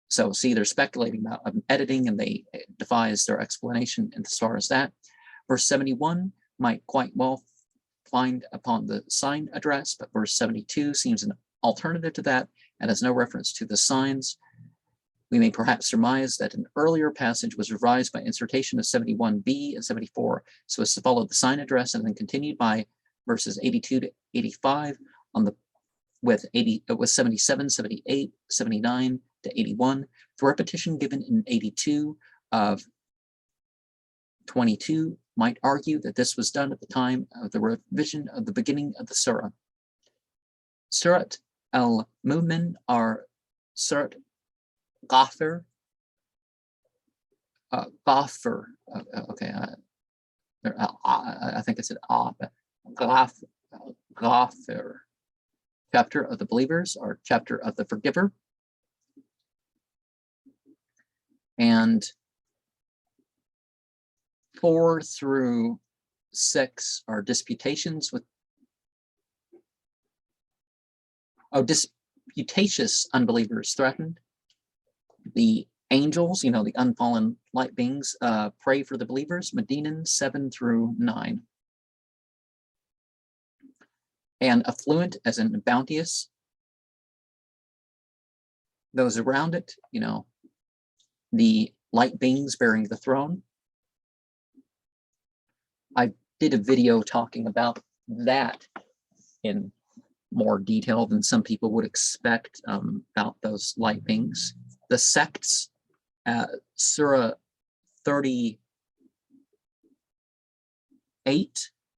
So see, they're speculating about editing, and it defies their explanation as far as that. Verse 71 might quite well find upon the sign address, but verse 72 seems an alternative to that, and has no reference to the signs. We may perhaps surmise that an earlier passage was revised by insertion of 71b and 74 so as to follow the sign address, and then continued by verses 82 to 85 on the with 77, 78, 79 to 81. The repetition given in 82 of 22 might argue that this was done at the time of the revision of the beginning of the surah. Surat al-Mu'min are Surat Ghafir, Ghafir, okay, I think I said Ghafir, chapter of the believers, or chapter of the forgiver. And 4 through 6 are disputations with disputatious unbelievers threatened. The angels, the unfallen light beings, pray for the believers. Medinan 7 through 9. And affluent, as in bounteous. Those around it, the light beings bearing the throne. I did a video talking about that in more detail than some people would expect, about those light beings. The sects, Surah 38,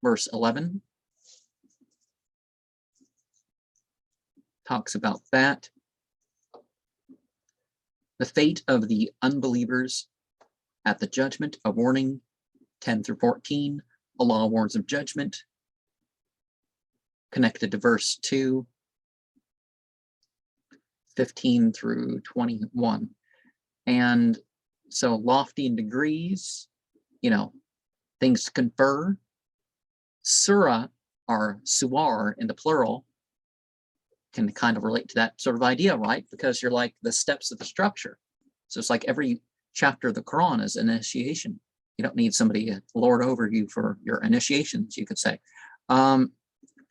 verse 11, talks about that. The fate of the unbelievers at the judgment, a warning, 10 through 14. Allah warns of judgment, connected to verse 2, 15 through 21. And so lofty in degrees, things to confer. Surah, or Suwar in the plural, can kind of relate to that sort of idea, right? Because you're like the steps of the structure. So it's like every chapter of the Quran is an initiation. You don't need somebody to lord over you for your initiations, you could say. The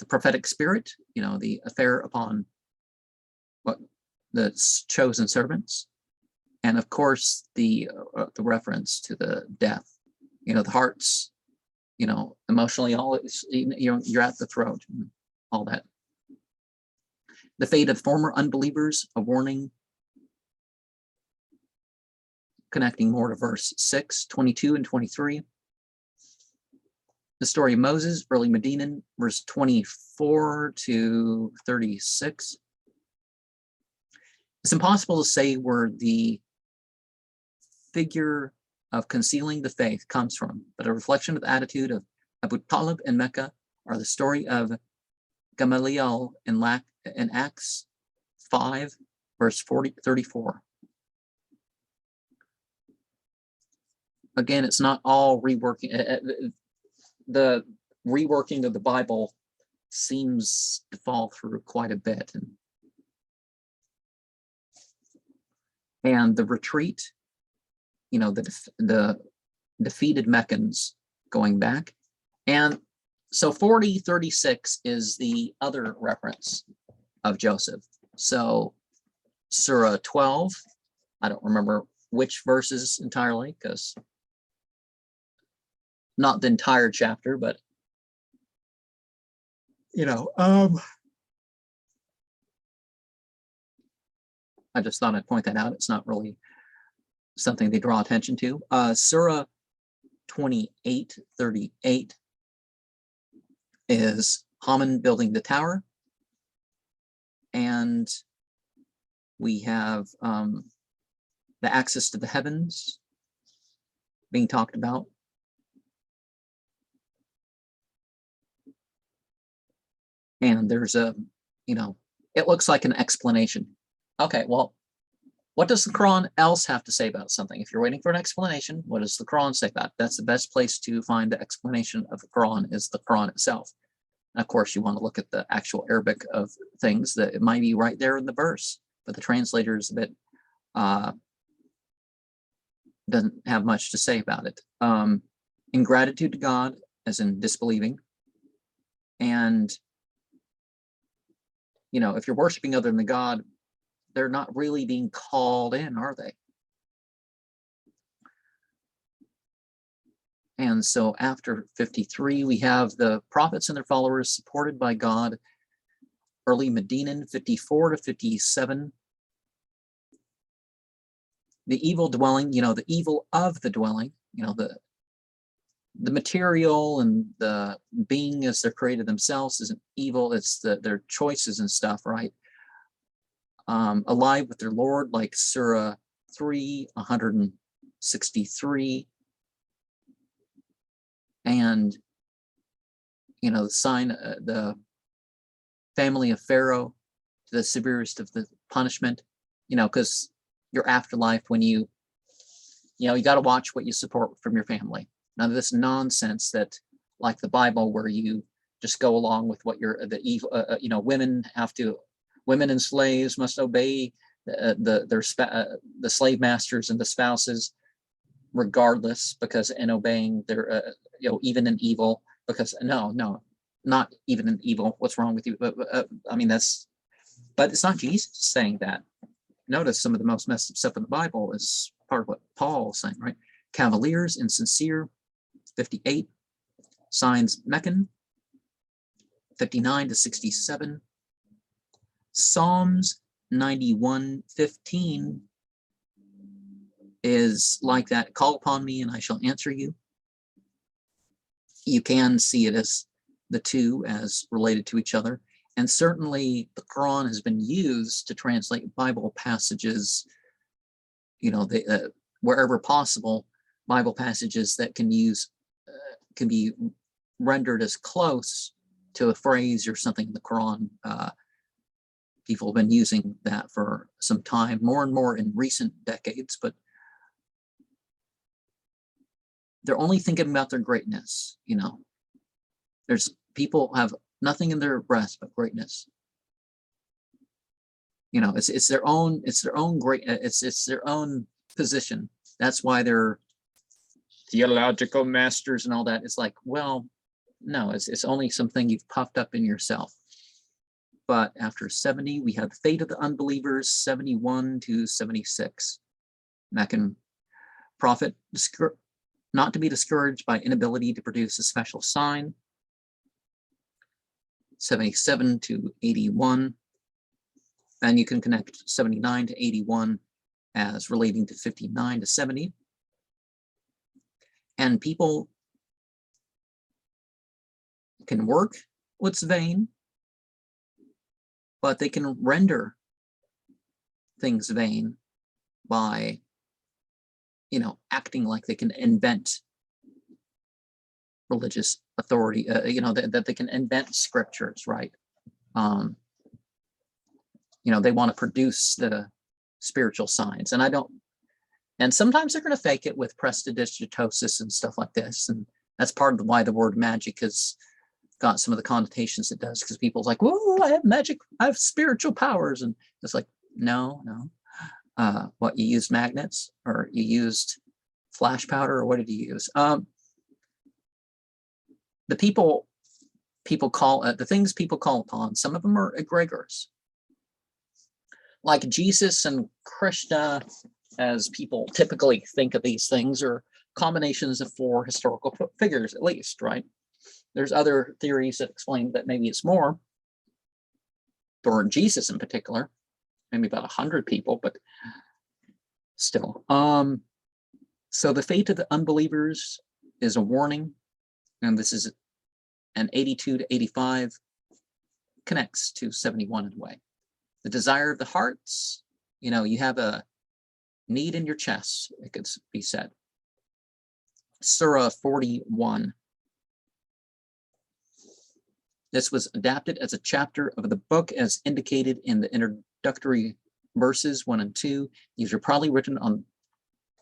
prophetic spirit, the affair upon the chosen servants, and of course the reference to the death. The hearts, emotionally, all you're at the throat, and all that. The fate of former unbelievers, a warning, connecting more to verse 6, 22, and 23. The story of Moses, early Medinan, verse 24 to 36. It's impossible to say where the figure of concealing the faith comes from, but a reflection of the attitude of Abu Talib in Mecca, or the story of Gamaliel in Acts 5, verse 34. Again, it's not all reworking. The reworking of the Bible seems to fall through quite a bit. And the retreat, the defeated Meccans going back. And so 40:36 is the other reference of Joseph. So Surah 12, I don't remember which verses entirely, because not the entire chapter, but I just thought I'd point that out. It's not really something they draw attention to. Surah 28:38 is Haman building the tower. And we have the access to the heavens being talked about. And there's it looks like an explanation. Okay, well, what does the Quran else have to say about something? If you're waiting for an explanation, what does the Quran say about it? That's the best place to find the explanation of the Quran, is the Quran itself. And of course, you want to look at the actual Arabic of things, that it might be right there in the verse, but the translator is a bit doesn't have much to say about it. Ingratitude to God, as in disbelieving. And if you're worshiping other than the God, they're not really being called in, are they? And so after 53, we have the prophets and their followers supported by God, early Medinan, 54 to 57. The evil dwelling, the evil of the dwelling, the material and the being as they're created themselves isn't evil. It's their choices and stuff, right? Alive with their Lord, like Surah 3, 163. And, the sign, the family of Pharaoh, the severest of the punishment, because your afterlife, when you got to watch what you support from your family. None of this nonsense that, like the Bible, where you just go along with what the evil, women and slaves must obey the slave masters and the spouses, regardless, because in obeying their, even in evil, because no, not even in evil. What's wrong with you? But it's not Jesus saying that. Notice some of the most messed up stuff in the Bible is part of what Paul is saying, right? Cavaliers, insincere, 58. Signs, Meccan, 59 to 67. Psalms 91:15 is like that. Call upon me and I shall answer you. You can see it as the two as related to each other. And certainly the Quran has been used to translate Bible passages, wherever possible, Bible passages that can be rendered as close to a phrase or something in the Quran. People have been using that for some time, more and more in recent decades, but they're only thinking about their greatness. There's people have nothing in their breast but greatness. It's their own great, it's their own position. That's why they're theological masters and all that. It's like, well, no, it's only something you've puffed up in yourself. But after 70, we have the fate of the unbelievers, 71 to 76. Meccan prophet, not to be discouraged by inability to produce a special sign, 77 to 81. And you can connect 79 to 81 as relating to 59 to 70. And people can work what's vain, but they can render things vain by, acting like they can invent religious authority, that they can invent scriptures, right? They want to produce the spiritual signs, and sometimes they're going to fake it with prestidigitosis and stuff like this, and that's part of why the word magic has got some of the connotations it does, because people's like, whoa, I have magic, I have spiritual powers, and it's like, no. What, you used magnets, or you used flash powder, or what did you use? The people call the things people call upon, some of them are egregors, like Jesus and Krishna, as people typically think of these things, are combinations of 4 historical figures at least, right? There's other theories that explain that maybe it's more, or Jesus in particular, maybe about 100 people, but still. So the fate of the unbelievers is a warning, and this is an 82 to 85 connects to 71 in a way. The desire of the hearts, you have a need in your chest, it could be said. Surah 41. This was adapted as a chapter of the book as indicated in the introductory verses 1 and 2. These are probably written on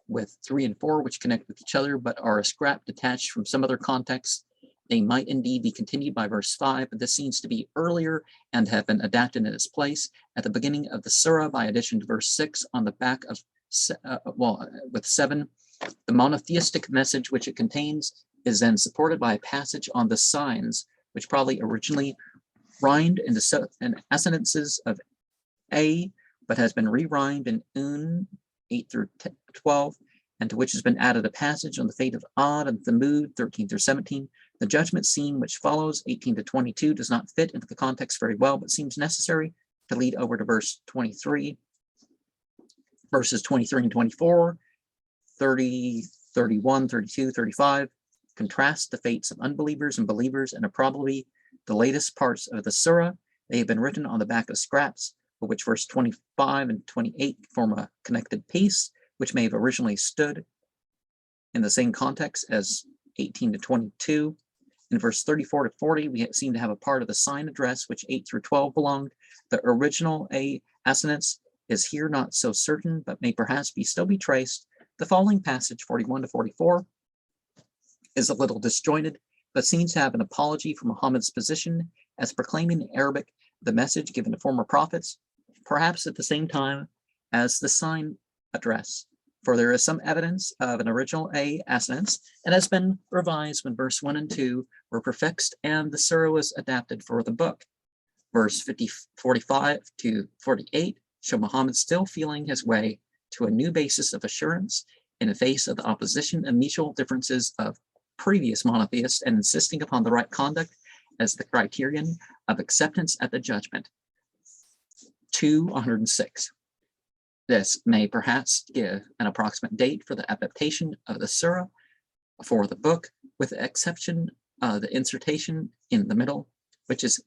with 3 and 4, which connect with each other, but are a scrap detached from some other context. They might indeed be continued by verse 5, but this seems to be earlier and have been adapted in its place at the beginning of the surah by addition to verse 6 on the back of, with 7. The monotheistic message which it contains is then supported by a passage on the signs, which probably originally rhymed into assonances of A but has been re-rhymed in Un 8 through 12, and to which has been added a passage on the fate of Ad and Thamud 13 through 17. The judgment scene which follows 18 to 22 does not fit into the context very well, but seems necessary to lead over to verse 23. Verses 23 and 24, 30, 31, 32, 35 contrast the fates of unbelievers and believers and are probably the latest parts of the surah. They have been written on the back of scraps, for which verse 25 and 28 form a connected piece, which may have originally stood in the same context as 18 to 22. In verse 34 to 40, we seem to have a part of the sign address which 8 through 12 belonged. The original A assonance is here not so certain, but may perhaps still be traced. The following passage, 41 to 44, is a little disjointed, but seems to have an apology for Muhammad's position as proclaiming in Arabic the message given to former prophets, perhaps at the same time as the sign address. For there is some evidence of an original A assonance and has been revised when verse 1 and 2 were prefixed and the surah was adapted for the book. Verse 45 to 48 show Muhammad still feeling his way to a new basis of assurance in the face of the opposition and mutual differences of previous monotheists and insisting upon the right conduct as the criterion of acceptance at the judgment. 206. This may perhaps give an approximate date for the adaptation of the surah for the book, with the exception of the insertion in the middle, which is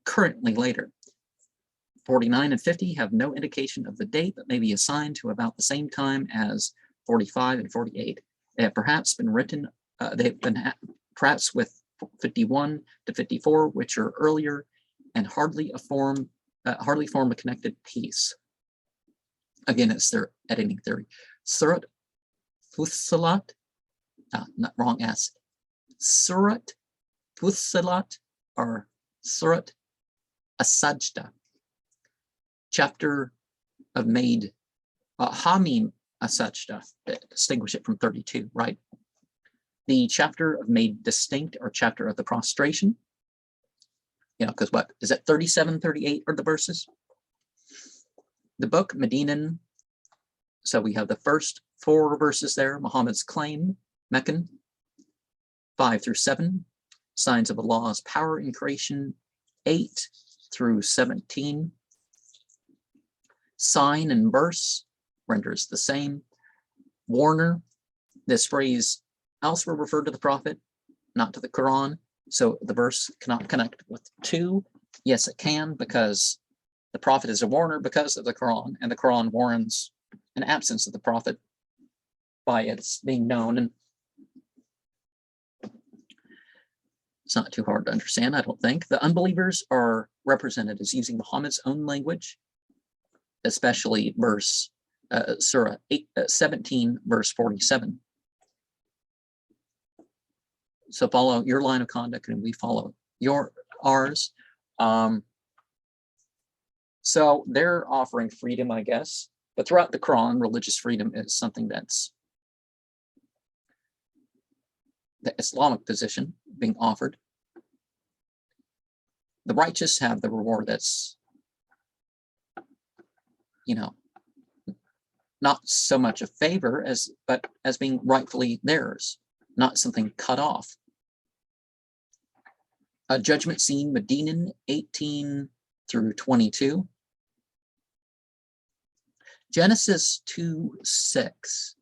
currently later. 49 and 50 have no indication of the date, but may be assigned to about the same time as 45 and 48. They have perhaps been written, perhaps with 51 to 54, which are earlier and hardly form a connected piece. Again, it's their editing theory. Surat Fussilat, not wrong S. Surat Fussilat or Surat As-Sajda, chapter of made Hamim As-Sajda, distinguish it from 32, right? The chapter of made distinct or chapter of the prostration, because what is that, 37, 38 are the verses? The book Medinan, so we have the first 4 verses there, Muhammad's claim, Meccan, 5 through 7, signs of Allah's power in creation, 8 through 17, sign and verse renders the same, warner, this phrase elsewhere referred to the prophet, not to the Qur'an, so the verse cannot connect with 2. Yes, it can, because the prophet is a warner because of the Qur'an, and the Qur'an warns an absence of the prophet by its being known. And it's not too hard to understand, I don't think. The unbelievers are represented as using Muhammad's own language, especially Surah 17, verse 47. So follow your line of conduct and we follow ours. So they're offering freedom, I guess, but throughout the Quran, religious freedom is something that's the Islamic position being offered. The righteous have the reward that's, not so much a favor but as being rightfully theirs, not something cut off. A judgment scene, Medinan 18 through 22. Genesis 2:6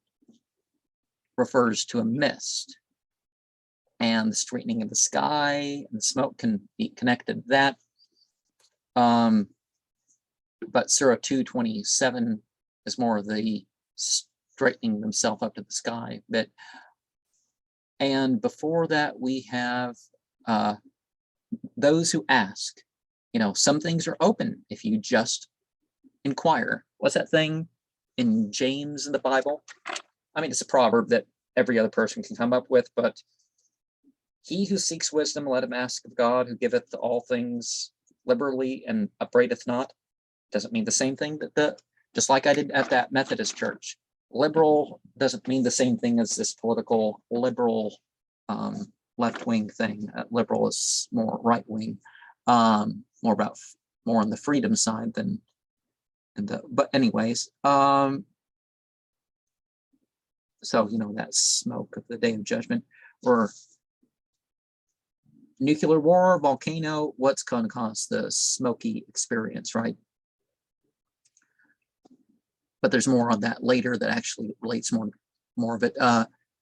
refers to a mist and the straightening of the sky, and the smoke can be connected to that. But Surah 2:27 is more of the straightening themselves up to the sky bit. And before that, we have those who ask. Some things are open if you just inquire. What's that thing in James in the Bible? I mean, it's a proverb that every other person can come up with, but he who seeks wisdom, let him ask of God, who giveth all things liberally and upbraideth not. Doesn't mean the same thing just like I did at that Methodist church. Liberal doesn't mean the same thing as this political liberal left-wing thing. Liberal is more right-wing, more on the freedom side than but anyways, so, that smoke of the day of judgment, or nuclear war, volcano, what's going to cause the smoky experience, right? But there's more on that later that actually relates more of it.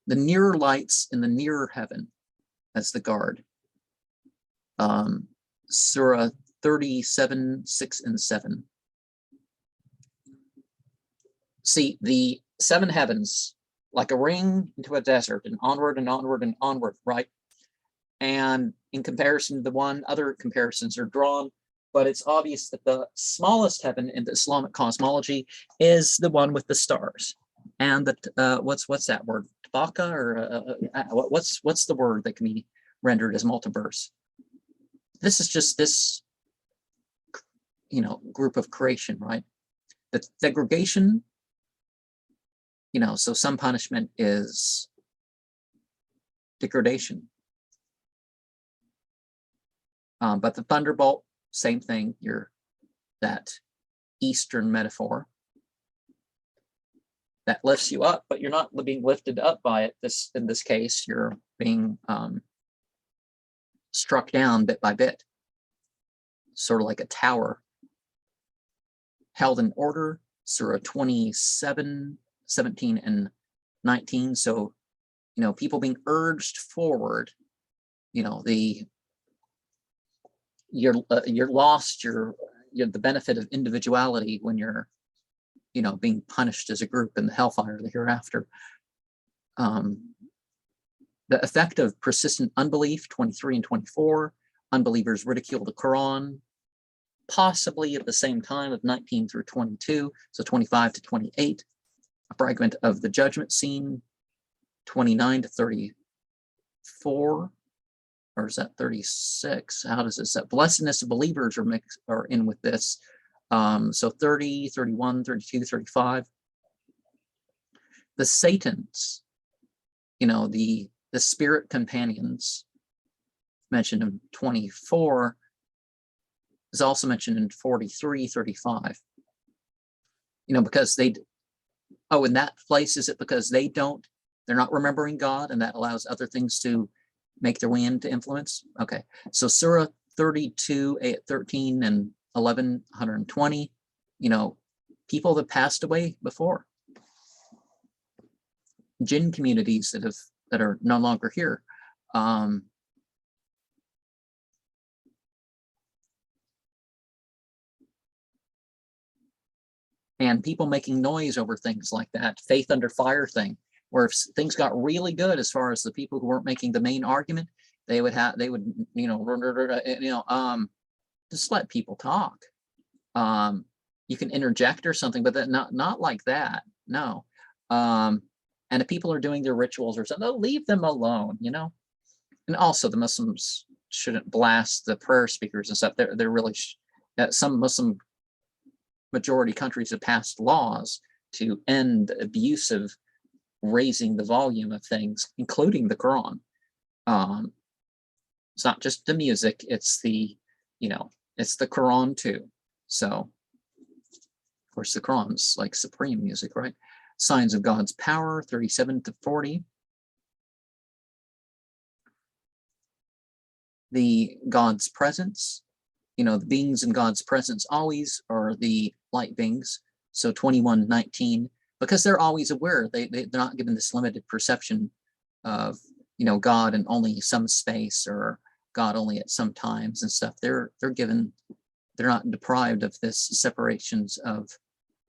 The nearer lights in the nearer heaven, that's the guard. Surah 37, 6 and 7. See, the seven heavens, like a ring into a desert, and onward and onward and onward, right? And in comparison to the one, other comparisons are drawn, but it's obvious that the smallest heaven in the Islamic cosmology is the one with the stars. And that what's that word? Tabaka, or what's the word that can be rendered as multiverse? This is just this, group of creation, right? The degradation, so some punishment is degradation. But the thunderbolt, same thing. You're that Eastern metaphor that lifts you up, but you're not being lifted up by it. In this case, you're being struck down bit by bit, sort of like a tower held in order. Surah 27, 17 and 19. So, people being urged forward. You're lost. You're the benefit of individuality when you're, being punished as a group in the hellfire, the hereafter. The effect of persistent unbelief, 23 and 24. Unbelievers ridicule the Qur'an, possibly at the same time of 19 through 22, so 25 to 28. A fragment of the judgment scene, 29 to 34, or is that 36? How does this set? Blessedness of believers are in with this. So 30, 31, 32, 35. The Satans, the spirit companions mentioned in 24 is also mentioned in 43, 35. Because in that place, is it because they're not remembering God, and that allows other things to make their way into influence? Okay, so Surah 32, 13 and 11, 120, people that passed away before, jinn communities that are no longer here. And people making noise over things like that, faith under fire thing, where if things got really good as far as the people who weren't making the main argument, they would just let people talk. You can interject or something, but that not like that. No. And if people are doing their rituals or something, they'll leave them alone, And also the Muslims shouldn't blast the prayer speakers and stuff. They're really some Muslim majority countries have passed laws to end abusive raising the volume of things, including the Quran. It's not just the music, it's the Quran too. So, of course, the Quran's like supreme music, right? Signs of God's power, 37 to 40. The God's presence, the beings in God's presence always are the light beings. So 21, 19, because they're always aware. They're not given this limited perception of, God in only some space, or God only at some times and stuff. They're not deprived of this separations of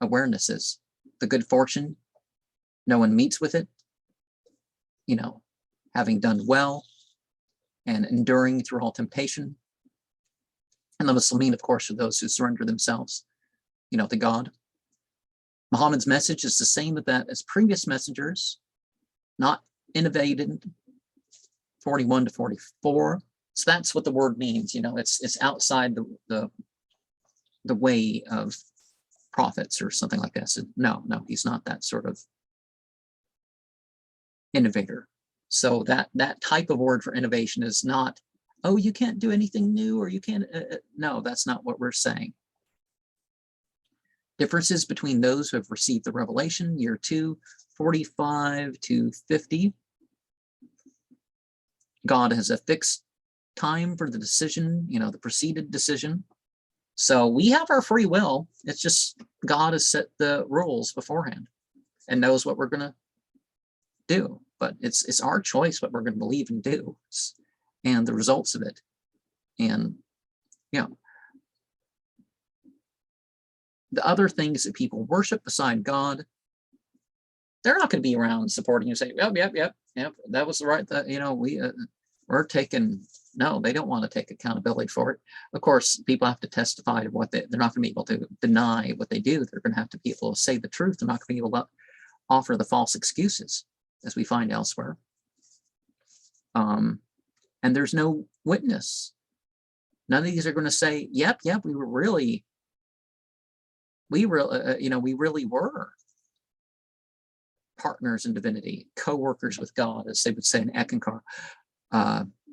awarenesses. The good fortune, no one meets with it, having done well and enduring through all temptation. And the Muslimin, of course, are those who surrender themselves, to God. Muhammad's message is the same as previous messengers, not innovated, 41 to 44. So that's what the word means. It's outside the way of prophets or something like that. So no, he's not that sort of innovator. So that type of word for innovation is not, oh, you can't do anything new, or you can't. No, that's not what we're saying. Differences between those who have received the revelation, year 2, 45 to 50. God has a fixed time for the decision, the preceded decision. So we have our free will. It's just God has set the rules beforehand and knows what we're going to do. But it's our choice what we're going to believe and do, and the results of it. And the other things that people worship beside God, they're not going to be around supporting you and say, yep, that was the right, we're taking, no, they don't want to take accountability for it. Of course, people have to testify to what they're not going to be able to deny what they do. They're going to have to be able to say the truth. They're not going to be able to offer the false excuses, as we find elsewhere. And there's no witness. None of these are going to say, yep, we really were partners in divinity, co-workers with God, as they would say in Eckankar.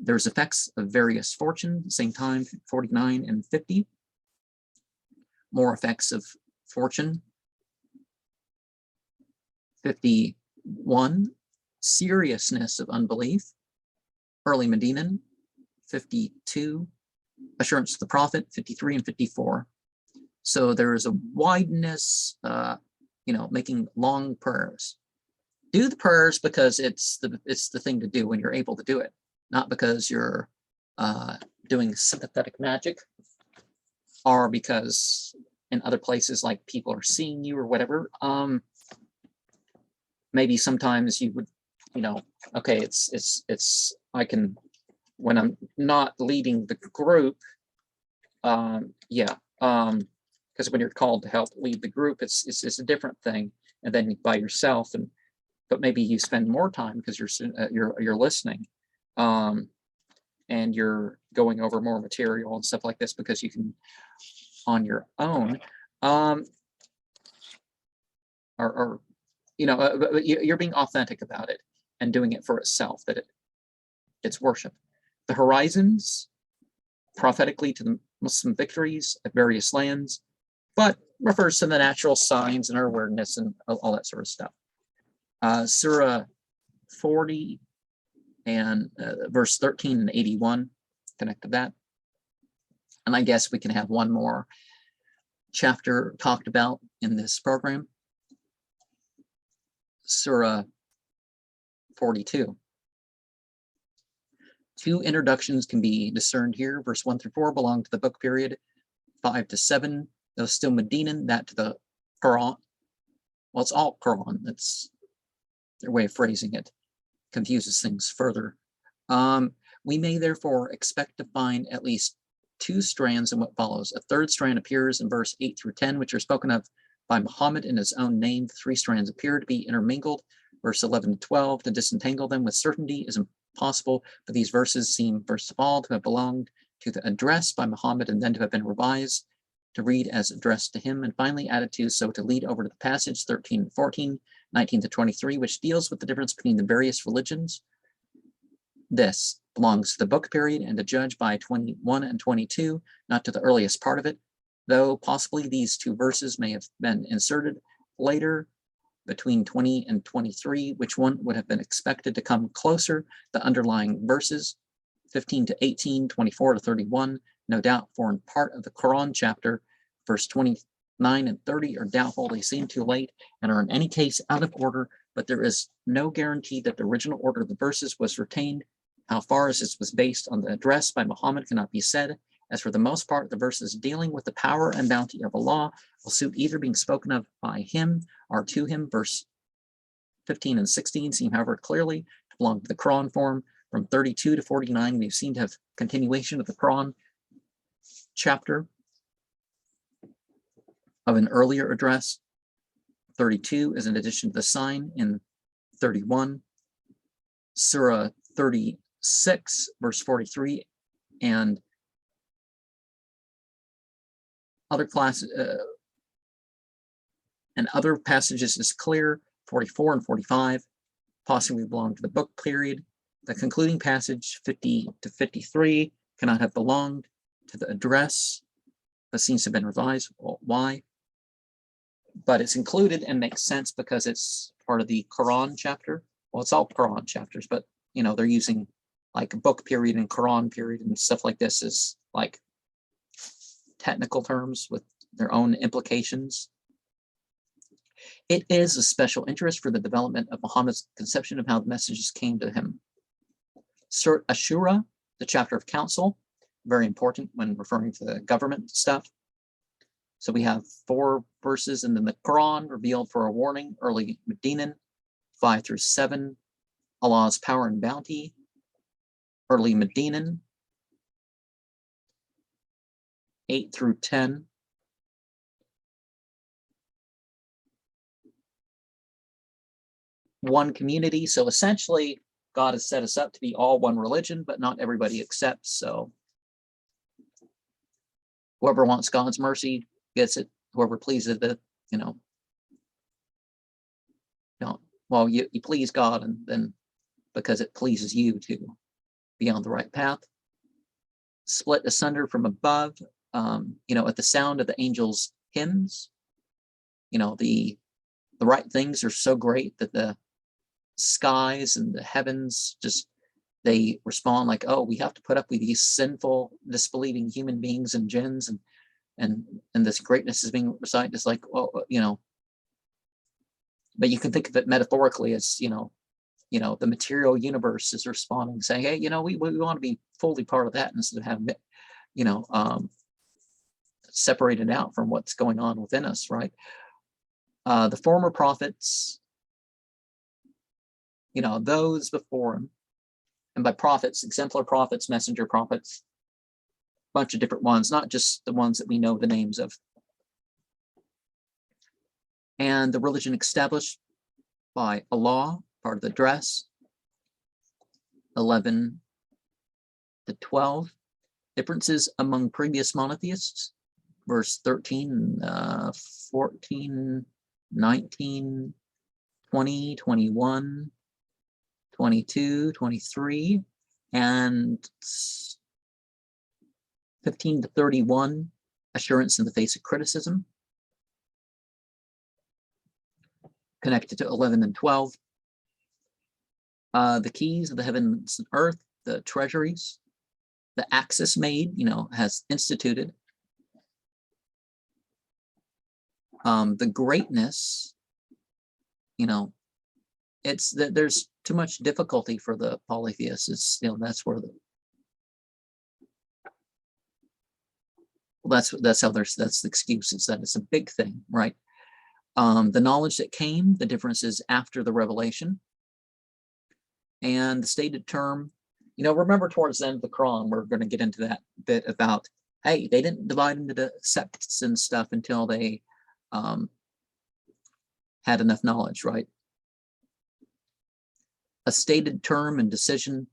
There's effects of various fortune, same time, 49 and 50. More effects of fortune. 51, seriousness of unbelief. Early Medinan, 52. Assurance of the prophet, 53 and 54. So there is a wideness, making long prayers. Do the prayers because it's the thing to do when you're able to do it, not because you're doing sympathetic magic, or because in other places like people are seeing you or whatever. Maybe sometimes you would, okay, it's I can, when I'm not leading the group, because when you're called to help lead the group, it's a different thing. And then by yourself, but maybe you spend more time because you're listening, and you're going over more material and stuff like this because you can on your own, but you're being authentic about it and doing it for itself, that it's worship. The horizons, prophetically to the Muslim victories at various lands, but refers to the natural signs and our awareness and all that sort of stuff. Surah 40 and verse 13 and 81, connect to that. And I guess we can have one more chapter talked about in this program. Surah 42. Two introductions can be discerned here. Verse 1 through 4 belong to the book period. 5 to 7, though still Medinan, that to the Qur'an. Well, it's all Qur'an. That's their way of phrasing it. Confuses things further. We may therefore expect to find at least two strands in what follows. A third strand appears in verse 8 through 10, which are spoken of by Muhammad in his own name. The three strands appear to be intermingled. Verse 11 to 12, to disentangle them with certainty is impossible, but these verses seem, first of all, to have belonged to the address by Muhammad and then to have been revised to read as addressed to him, and finally added to so to lead over to the passage 13 and 14, 19 to 23, which deals with the difference between the various religions. This belongs to the book period and to judge by 21 and 22, not to the earliest part of it, though possibly these two verses may have been inserted later between 20 and 23, which one would have been expected to come closer. The underlying verses, 15 to 18, 24 to 31, no doubt form part of the Quran chapter. Verse 29 and 30 are doubtful. They seem too late and are in any case out of order, but there is no guarantee that the original order of the verses was retained. How far as this was based on the address by Muhammad cannot be said, as for the most part, the verses dealing with the power and bounty of Allah will suit either being spoken of by him or to him. Verse 15 and 16 seem, however, clearly to belong to the Quran form. From 32 to 49, we've seen to have continuation of the Quran chapter of an earlier address. 32 is an addition to the sign in 31. Surah 36, verse 43, and other classes and other passages is clear. 44 and 45 possibly belong to the book period. The concluding passage 50 to 53 cannot have belonged to the address, but seems to have been revised. Well, why? but it's included and makes sense because it's part of the Quran chapter. Well, it's all Quran chapters, but they're using like book period and Quran period and stuff like this as like technical terms with their own implications. It is a special interest for the development of Muhammad's conception of how the messages came to him. Surat Ashura, the chapter of council, very important when referring to the government stuff. So we have 4 verses, and then the Quran revealed for a warning, early Medinan, 5 through 7, Allah's power and bounty, early Medinan, 8 through 10. One community. So essentially, God has set us up to be all one religion, but not everybody accepts. So whoever wants God's mercy gets it. Whoever pleases it, well, you please God, and then because it pleases you to be on the right path. Split asunder from above, at the sound of the angels' hymns. The right things are so great that the skies and the heavens they respond like, oh, we have to put up with these sinful, disbelieving human beings and jinns, and this greatness is being recited. It's like, well, but you can think of it metaphorically as the material universe is responding, saying, hey, we want to be fully part of that instead of having it separated out from what's going on within us, right? The former prophets, those before him, and by prophets, exemplar prophets, messenger prophets, a bunch of different ones, not just the ones that we know the names of. And the religion established by Allah, part of the dress, 11 to 12. Differences among previous monotheists, verse 13, 14, 19, 20, 21, 22, 23, and 15 to 31, assurance in the face of criticism. Connected to 11 and 12. The keys of the heavens and earth, the treasuries, the axis made, has instituted. The greatness, it's that there's too much difficulty for the polytheists. It's, that's where that's the excuse, is that it's a big thing, right? The knowledge that came, the differences after the revelation, and the stated term. Remember towards the end of the Quran, we're going to get into that bit about, hey, they didn't divide into the sects and stuff until they had enough knowledge, right? A stated term and decision.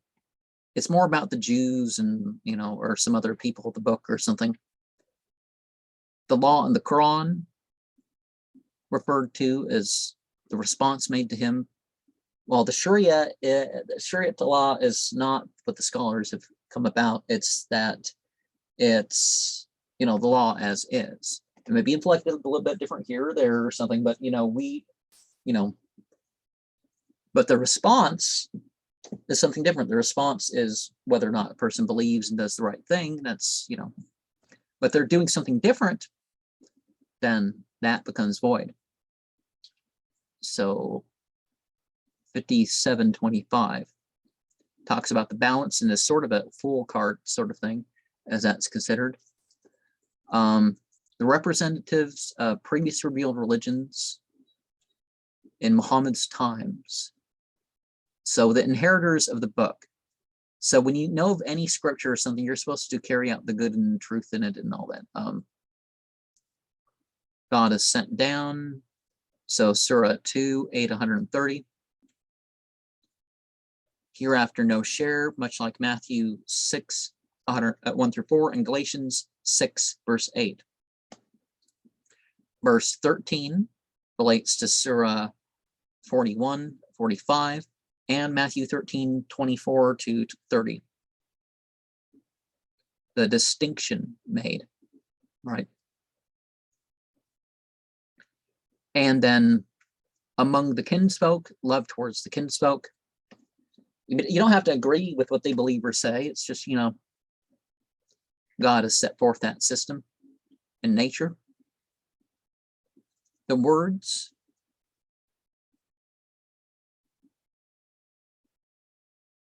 It's more about the Jews and, or some other people of the book or something. The law in the Quran, referred to as the response made to him. Well, the Sharia law is not what the scholars have come about. It's that it's, the law as is. It may be inflected a little bit different here or there or something, but, but the response is something different. The response is whether or not a person believes and does the right thing. That's, but they're doing something different, then that becomes void. So 5725 talks about the balance and is sort of a fool card sort of thing, as that's considered. The representatives of previous revealed religions in Muhammad's times. So the inheritors of the book. So when you know of any scripture or something, you're supposed to carry out the good and truth in it and all that. God is sent down. So Surah 2, 8, 130. Hereafter no share, much like Matthew 6, 1 through 4, and Galatians 6, verse 8. Verse 13 relates to Surah 41, 45, and Matthew 13, 24 to 30. The distinction made, right? And then among the kinsfolk, love towards the kinsfolk. You don't have to agree with what they believe or say. It's just, God has set forth that system in nature. The words,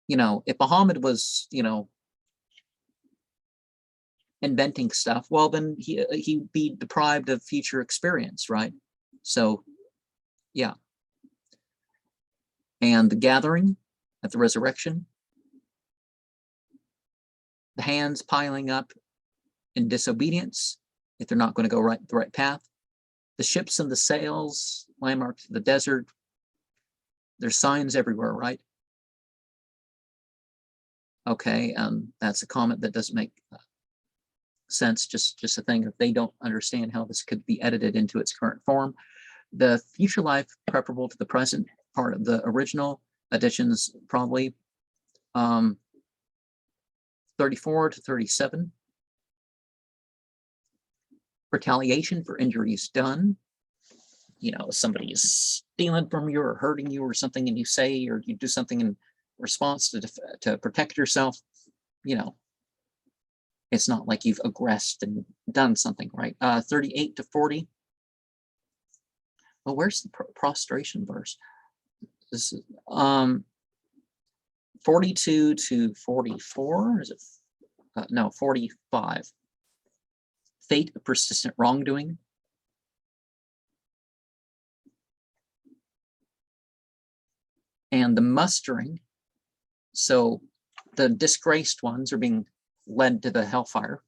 if Muhammad was, inventing stuff, well, then he'd be deprived of future experience, right? So, yeah. And the gathering at the resurrection, the hands piling up in disobedience if they're not going to go the right path, the ships and the sails, landmarks of the desert, there's signs everywhere, right? Okay, that's a comment that doesn't make sense, just a thing if they don't understand how this could be edited into its current form. The future life preferable to the present part of the original editions, probably 34 to 37. Retaliation for injuries done. Somebody is stealing from you or hurting you or something, and you say or you do something in response to protect yourself. It's not like you've aggressed and done something, right? 38 to 40. Well, where's the prostration verse? This is 42 to 44. Is it? No, 45. Fate of persistent wrongdoing. And the mustering. So the disgraced ones are being led to the hellfire.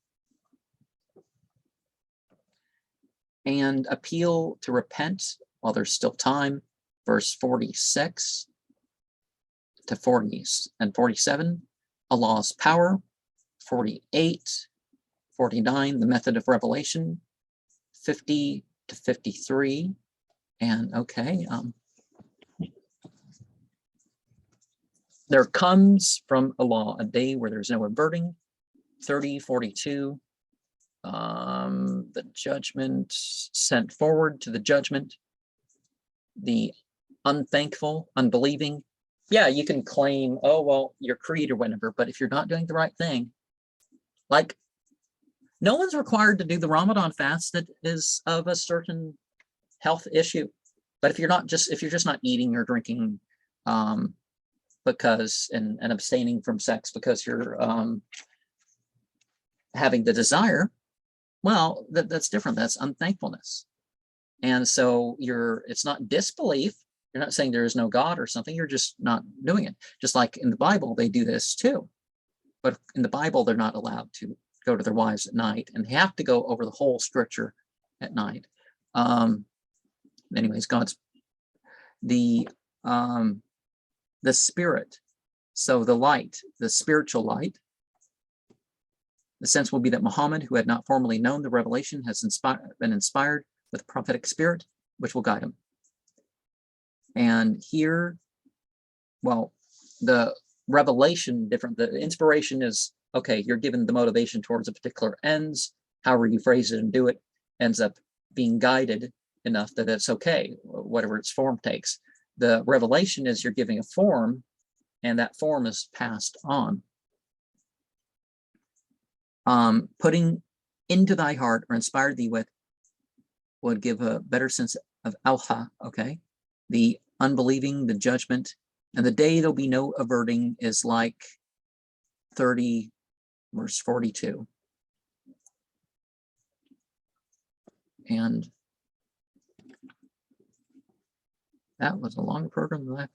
And appeal to repent while there's still time. Verse 46 to 40 and 47. Allah's power. 48, 49, the method of revelation. 50 to 53. And okay, there comes from Allah a day where there's no averting. 30, 42. The judgment sent forward to the judgment. The unthankful, unbelieving. Yeah, you can claim, oh, well, you're creed or whatever, but if you're not doing the right thing, like no one's required to do the Ramadan fast that is of a certain health issue. But if you're just not eating or drinking because and abstaining from sex because you're having the desire, well, that's different. That's unthankfulness. And so it's not disbelief. You're not saying there is no God or something. You're just not doing it. Just like in the Bible, they do this too. But in the Bible, they're not allowed to go to their wives at night, and they have to go over the whole scripture at night. Anyways, the spirit. So the light, the spiritual light. The sense will be that Muhammad, who had not formally known the revelation, has been inspired with prophetic spirit, which will guide him. And here, well, the revelation different. The inspiration is, okay, you're given the motivation towards a particular ends, however you phrase it and do it, ends up being guided enough that it's okay, whatever its form takes. The revelation is you're giving a form, and that form is passed on. Putting into thy heart or inspired thee with would give a better sense of alha, okay? The unbelieving, the judgment, and the day there'll be no averting is like 30, verse 42. And that was a longer program than I